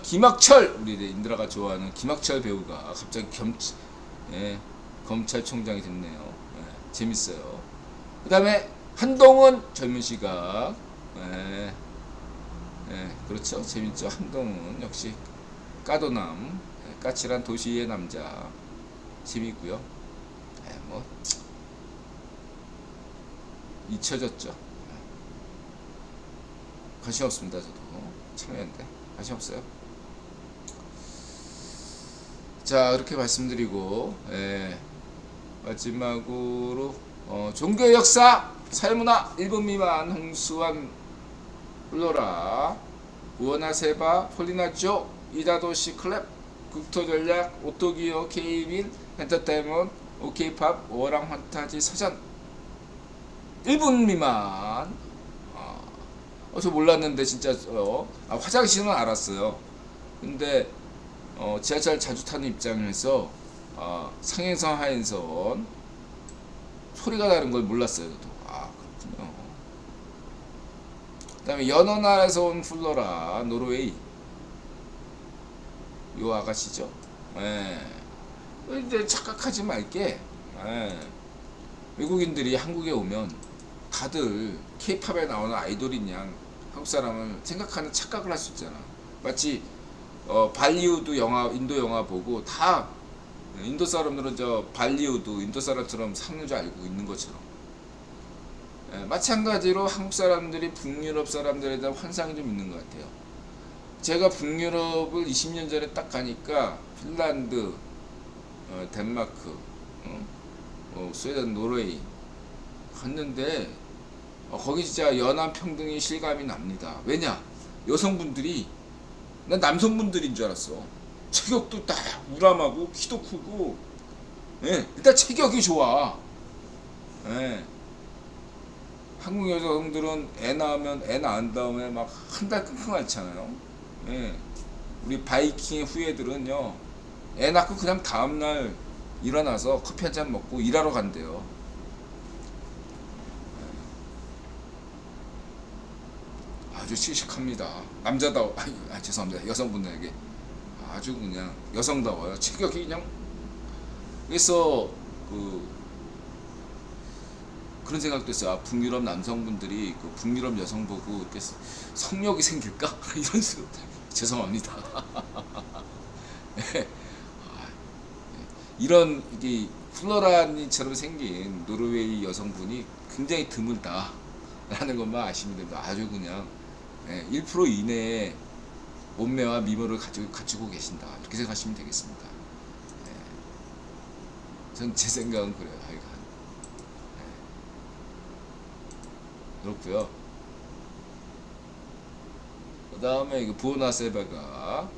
S1: 김학철, 우리 인드라가 좋아하는 김학철 배우가 갑자기 검찰총장이 됐네요. 예, 재밌어요. 그 다음에 한동훈 젊은 시각, 그렇죠, 재밌죠. 한동훈 역시 까도남, 까칠한 도시의 남자, 재밌고요. 뭐 잊혀졌죠. 관심 없습니다. 저도 참여했는데 관심 없어요. 자, 그렇게 말씀드리고, 마지막으로 종교의 역사, 사회문화 1분 미만, 홍수환, 플로라, 우어나세바, 폴리나쪼, 이다도시 클랩, 국토전략, 오토기어, 케이빌, 엔터테인먼트, 오케이팝, 오어랑 판타지 서전 1분 미만. 저 몰랐는데 진짜 화장실은 알았어요. 근데 지하철 자주 타는 입장에서 상행선 하행선 소리가 나는 걸 몰랐어요. 그렇군요. 그 다음에 연어나라에서 온 플로라, 노르웨이, 요 아가씨죠. 이제 착각하지 말게. 외국인들이 한국에 오면 다들 K-팝에 나오는 아이돌인 양 한국 사람을 생각하는 착각을 할 수 있잖아. 마치 발리우드 영화, 인도 영화 보고 다 인도 사람들은 저 발리우드 인도 사람처럼 사는 줄 알고 있는 것처럼, 마찬가지로 한국 사람들이 북유럽 사람들에 대한 환상이 좀 있는 것 같아요. 제가 북유럽을 20년 전에 딱 가니까 핀란드, 덴마크, 스웨덴, 노르웨이 갔는데 거기 진짜 연합평등의 실감이 납니다. 왜냐? 여성분들이, 난 남성분들인 줄 알았어. 체격도 딱 우람하고 키도 크고, 일단 체격이 좋아. 한국 여성들은 애 낳으면 애 낳은 다음에 막 한 달 끙끙 앓잖아요. 우리 바이킹의 후예들은요, 애 낳고 그냥 다음날 일어나서 커피 한 잔 먹고 일하러 간대요. 아주 씩씩합니다. 남자다워. 죄송합니다. 여성분들에게 아주 그냥 여성다워요. 체격이 그냥. 그래서 그런 생각도 했어요. 북유럽 남성분들이 북유럽 여성 보고 이렇게 성욕이 생길까? 이런 생각. 죄송합니다. 이런 이게 플로라니처럼 생긴 노르웨이 여성분이 굉장히 드물다라는 것만 아시면 됩니다. 아주 그냥 1% 이내의 몸매와 미모를 갖추고 계신다, 이렇게 생각하시면 되겠습니다. 전 제 생각은 그래요. 하여간 그렇고요. 그 다음에 부오나세바가,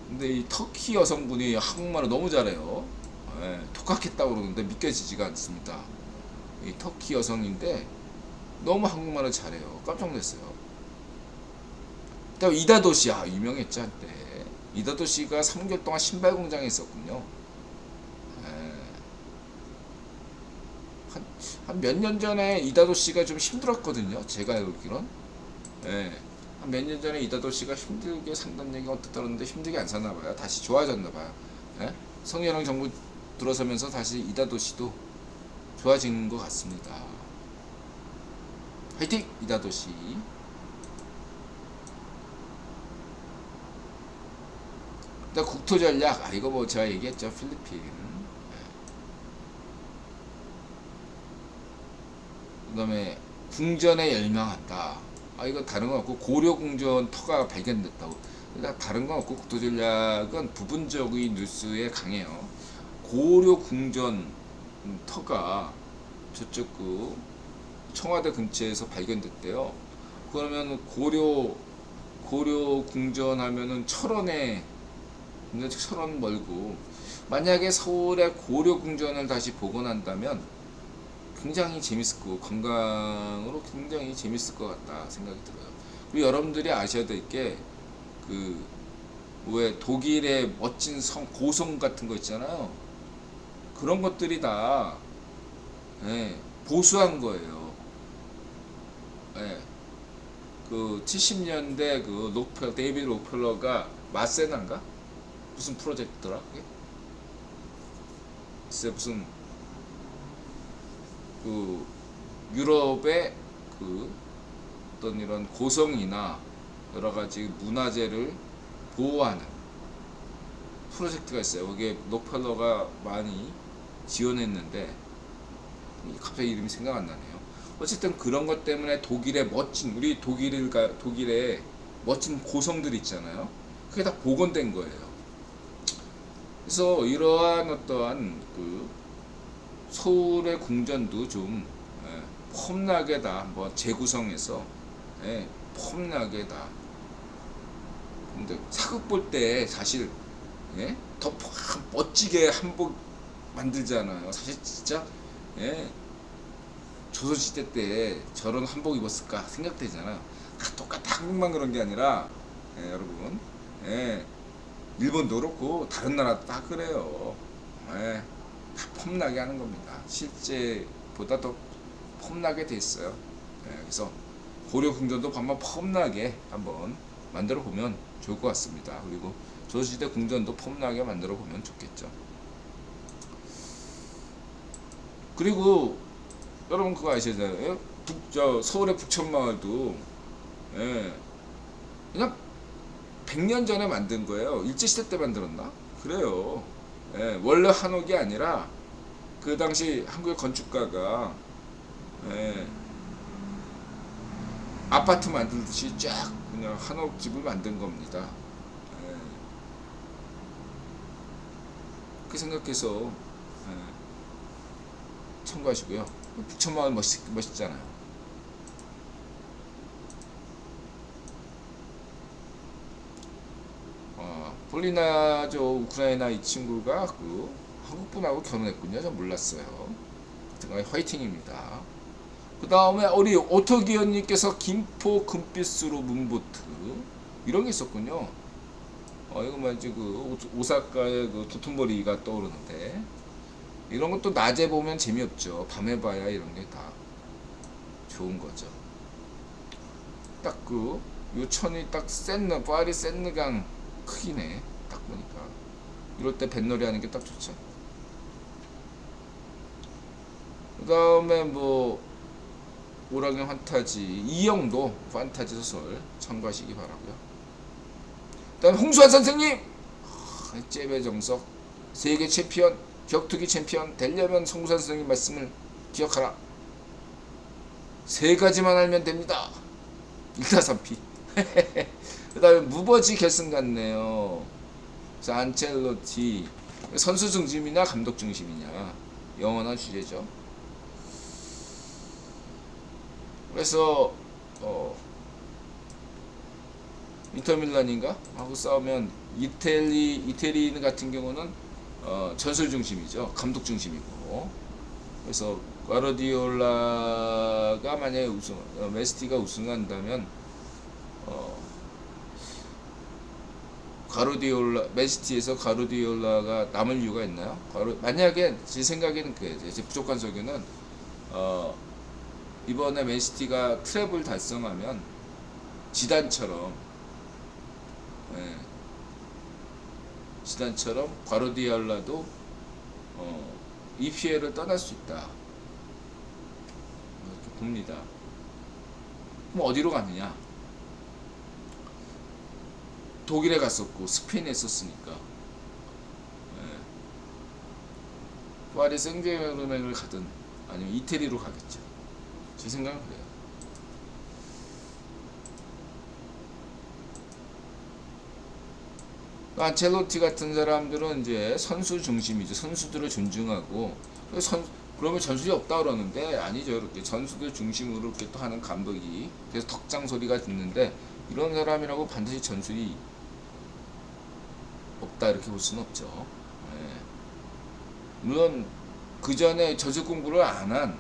S1: 근데 이 터키 여성분이 한국말을 너무 잘해요. 독학했다고 그러는데 믿겨지지가 않습니다. 이 터키 여성인데 너무 한국말을 잘해요. 깜짝 놀랐어요. 그다음에 이다도시, 유명했죠 한때. 이다도시가 3개월 동안 신발 공장에 있었군요. 한 몇 년 전에 이다도시가 좀 힘들었거든요. 제가 알기로는. 한 몇 년 전에 이다도시가 힘들게 산다는 얘기가 어떻게 들었는데 힘들게 안 사나봐요. 다시 좋아졌나봐요. 성년형 정부 들어서면서 다시 이다도시도 좋아지는 것 같습니다. 화이팅! 이다도시. 일단 국토전략, 이거 뭐 제가 얘기했죠. 필리핀. 그 다음에 궁전에 열망한다. 이거 다른 건 없고, 고려궁전 터가 발견됐다고. 그러니까 다른 건 없고, 국토전략은 부분적인 뉴스에 강해요. 고려궁전 터가 저쪽 청와대 근처에서 발견됐대요. 그러면 고려 궁전하면은 철원에, 근데 철원 멀고, 만약에 서울의 고려 궁전을 다시 복원한다면 굉장히 재밌을 거고 관광으로 굉장히 재밌을 것 같다 생각이 들어요. 그리고 여러분들이 아셔야 될 게 그 왜 독일의 멋진 성 고성 같은 거 있잖아요. 그런 것들이 다 예, 보수한 거예요. 예, 그 70년대 그 데이비드 록펠러가 마세나인가 무슨 프로젝트더라 그게? 글쎄 무슨 그 유럽의 그 어떤 이런 고성이나 여러 가지 문화재를 보호하는 프로젝트가 있어요. 거기에 록펠러가 많이 지원했는데 갑자기 이름이 생각 안 나네요. 어쨌든 그런 것 때문에 독일의 멋진 우리 독일의 멋진 고성들 있잖아요. 그게 다 복원된 거예요. 그래서 이러한 어떠한 그 서울의 궁전도 좀 폼나게 다 한번 재구성해서 폼나게 다. 근데 사극 볼 때 사실 더 멋지게 한복 만들잖아요. 사실 진짜 조선시대 때 저런 한복 입었을까 생각되잖아. 똑같아 한국만 그런 게 아니라 여러분 일본도 그렇고 다른 나라도 다 그래요. 다 폼나게 하는 겁니다. 실제보다 더 폼나게 돼 있어요. 그래서 고려 궁전도 한번 폼나게 한번 만들어 보면 좋을 것 같습니다. 그리고 조선시대 궁전도 폼나게 만들어 보면 좋겠죠. 그리고 여러분 그거 아시잖아요. 서울의 북촌마을도 그냥 100년 전에 만든 거예요. 일제시대 때 만들었나? 그래요. 원래 한옥이 아니라 그 당시 한국의 건축가가 아파트 만들듯이 쫙 그냥 한옥집을 만든 겁니다. 그렇게 생각해서 참고하시고요. 북촌마을 멋있잖아요. 폴리나 저 우크라이나 이 친구가 그 한국분하고 결혼했군요. 전 몰랐어요. 하여튼 화이팅입니다. 그 다음에 우리 오토기현님께서 김포 금빛으로 문보트 이런 게 있었군요. 이거 뭐지 그 오사카의 그 도톤보리가 떠오르는데 이런 것도 낮에 보면 재미없죠. 밤에 봐야 이런 게 다 좋은 거죠. 딱 그 요천이 딱 파리 센느강 크기네. 딱 보니까 이럴 때 뱃놀이 하는 게 딱 좋죠. 그 다음에 뭐 오락용 판타지 이영도 판타지 소설 참고하시기 바라고요. 그다음 홍수환 선생님 잽의 정석 세계 챔피언 격투기 챔피언 되려면 홍수환 선생님 말씀을 기억하라. 세 가지만 알면 됩니다. 1타3피 그 다음에 무버지 결승 같네요. 그래서 안첼로티 선수 중심이냐 감독 중심이냐 영원한 주제죠. 그래서 인터밀란인가 하고 싸우면 이태리 같은 경우는 전술 중심이죠. 감독 중심이고. 그래서 과르디올라가 만약에 메스티가 우승한다면 메시티에서 가르디올라가 남을 이유가 있나요? 만약에 제 생각에는 그래요. 제 부족한 소견은 이번에 맨시티가 트래블 달성하면 지단처럼 과르디올라도 EPL을 떠날 수 있다 이렇게 봅니다. 그럼 어디로 가느냐? 독일에 갔었고 스페인에 있었으니까 파리 생제르맹을 가든 아니면 이태리로 가겠죠. 제 생각은 그래요. 안첼로티 같은 사람들은 이제 선수 중심이죠. 선수들을 존중하고 그러면 전술이 없다 그러는데 아니죠. 이렇게 전술을 중심으로 이렇게 또 하는 감독이 그래서 덕장 소리가 듣는데 이런 사람이라고 반드시 전술이 없다 이렇게 볼 수는 없죠. 예. 물론 그 전에 전술 공부를 안 한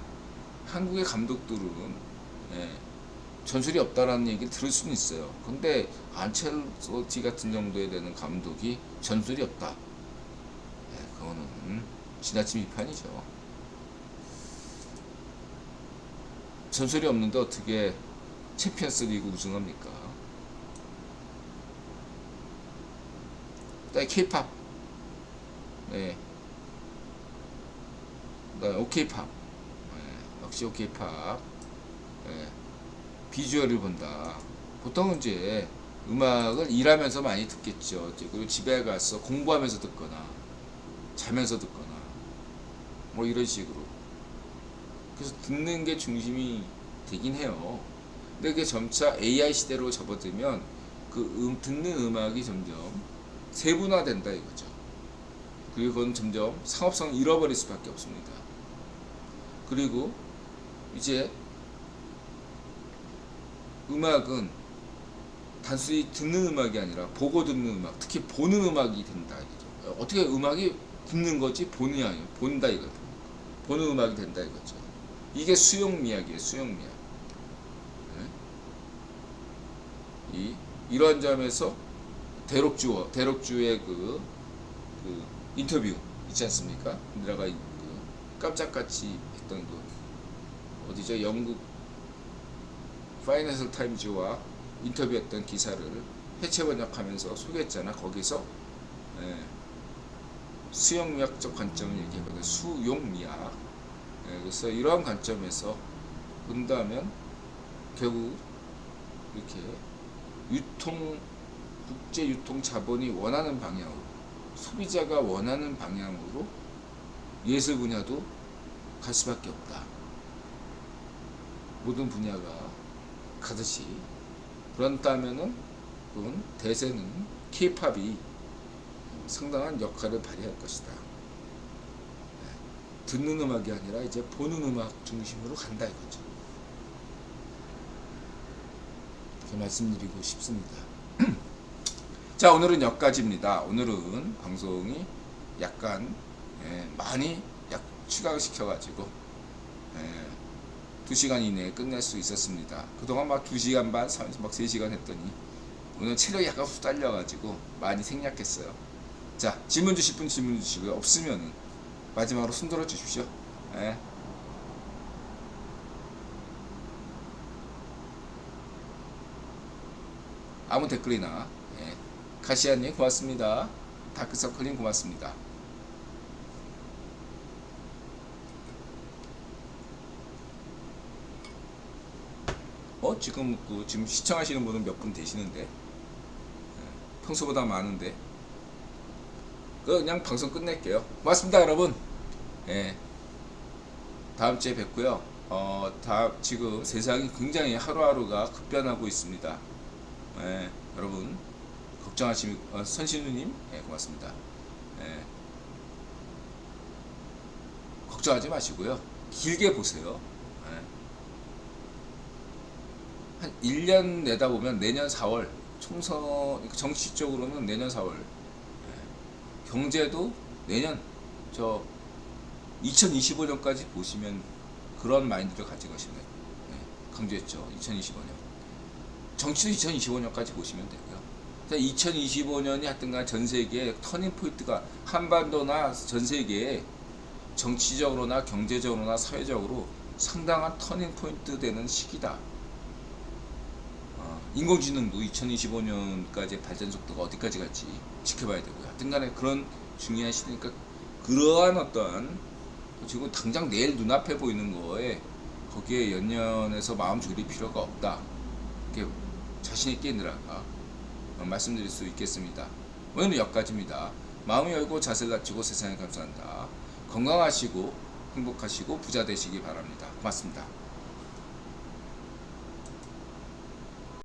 S1: 한국의 감독들은 예, 전술이 없다라는 얘기를 들을 수는 있어요. 근데 안첼로티 같은 정도에 되는 감독이 전술이 없다. 예, 그거는 지나친 비판이죠. 전술이 없는데 어떻게 챔피언스 리그 우승합니까? 그다음에 K-팝, 네, 그다음에 OK-팝, 네, 역시 OK-팝, 네, 비주얼을 본다. 보통은 이제 음악을 일하면서 많이 듣겠죠. 그리고 집에 가서 공부하면서 듣거나 자면서 듣거나 뭐 이런 식으로. 그래서 듣는 게 중심이 되긴 해요. 근데 그게 점차 AI 시대로 접어들면 그 듣는 음악이 점점 세분화된다 이거죠. 그리고 그건 점점 상업성을 잃어버릴 수밖에 없습니다. 그리고 이제 음악은 단순히 듣는 음악이 아니라 보고 듣는 음악, 특히 보는 음악이 된다 이거죠. 어떻게 음악이 듣는 거지 본이 아니에요. 본다 이거죠. 보는 음악이 된다 이거죠. 이게 수용미학이에요. 수용미학. 네? 이런 점에서 대록주의 그 인터뷰 있지 않습니까? 내가 깜짝같이 했던 어디죠? 영국 파이낸셜 타임즈와 인터뷰했던 기사를 해체 번역하면서 소개했잖아. 거기서 수용미학적 관점을 얘기하거든요. 수용미학. 그래서 이러한 관점에서 본다면 결국 이렇게 국제 유통 자본이 원하는 방향으로, 소비자가 원하는 방향으로 예술 분야도 갈 수밖에 없다. 모든 분야가 가듯이. 그렇다면은 그건 대세는 K-팝이 상당한 역할을 발휘할 것이다. 듣는 음악이 아니라 이제 보는 음악 중심으로 간다 이거죠. 이렇게 말씀드리고 싶습니다. 자, 오늘은 여기까지입니다. 오늘은 방송이 약간 많이 추가시켜 가지고 2시간 이내에 끝낼 수 있었습니다. 그동안 막 2시간 반, 막 3시간 했더니 오늘 체력이 약간 후달려 가지고 많이 생략했어요. 자, 질문 주실 분 질문 주시고요. 없으면은 마지막으로 손 들어 주십시오. 아무 댓글이나. 가시아님 고맙습니다. 다크서클님 고맙습니다. 지금 시청하시는 분은 몇 분 되시는데 평소보다 많은데 그냥 방송 끝낼게요. 고맙습니다 여러분. 다음 주에 뵙고요. 지금 세상이 굉장히 하루하루가 급변하고 있습니다. 여러분 걱정하시면 선신우님 고맙습니다. 걱정하지 마시고요. 길게 보세요. 한 1년 내다보면 내년 4월 총선, 정치적으로는 내년 4월, 경제도 내년 2025년까지 보시면 그런 마인드를 가지고 계시면 강조했죠. 2025년 정치도 2025년까지 보시면 되고요. 2025년이 하여튼간 전세계에 터닝포인트가, 한반도나 전세계에 정치적으로나 경제적으로나 사회적으로 상당한 터닝포인트 되는 시기다. 인공지능도 2025년까지 발전 속도가 어디까지 갈지 지켜봐야 되고요. 하여튼간에 그런 중요한 시대니까 그러한 어떠한 지금 당장 내일 눈앞에 보이는 거에 거기에 연연해서 마음 졸일 필요가 없다. 이렇게 자신있게 있느라가 말씀드릴 수 있겠습니다. 오늘은 여기까지입니다. 마음 열고 자세를 갖추고 세상에 감사한다. 건강하시고 행복하시고 부자 되시기 바랍니다. 고맙습니다.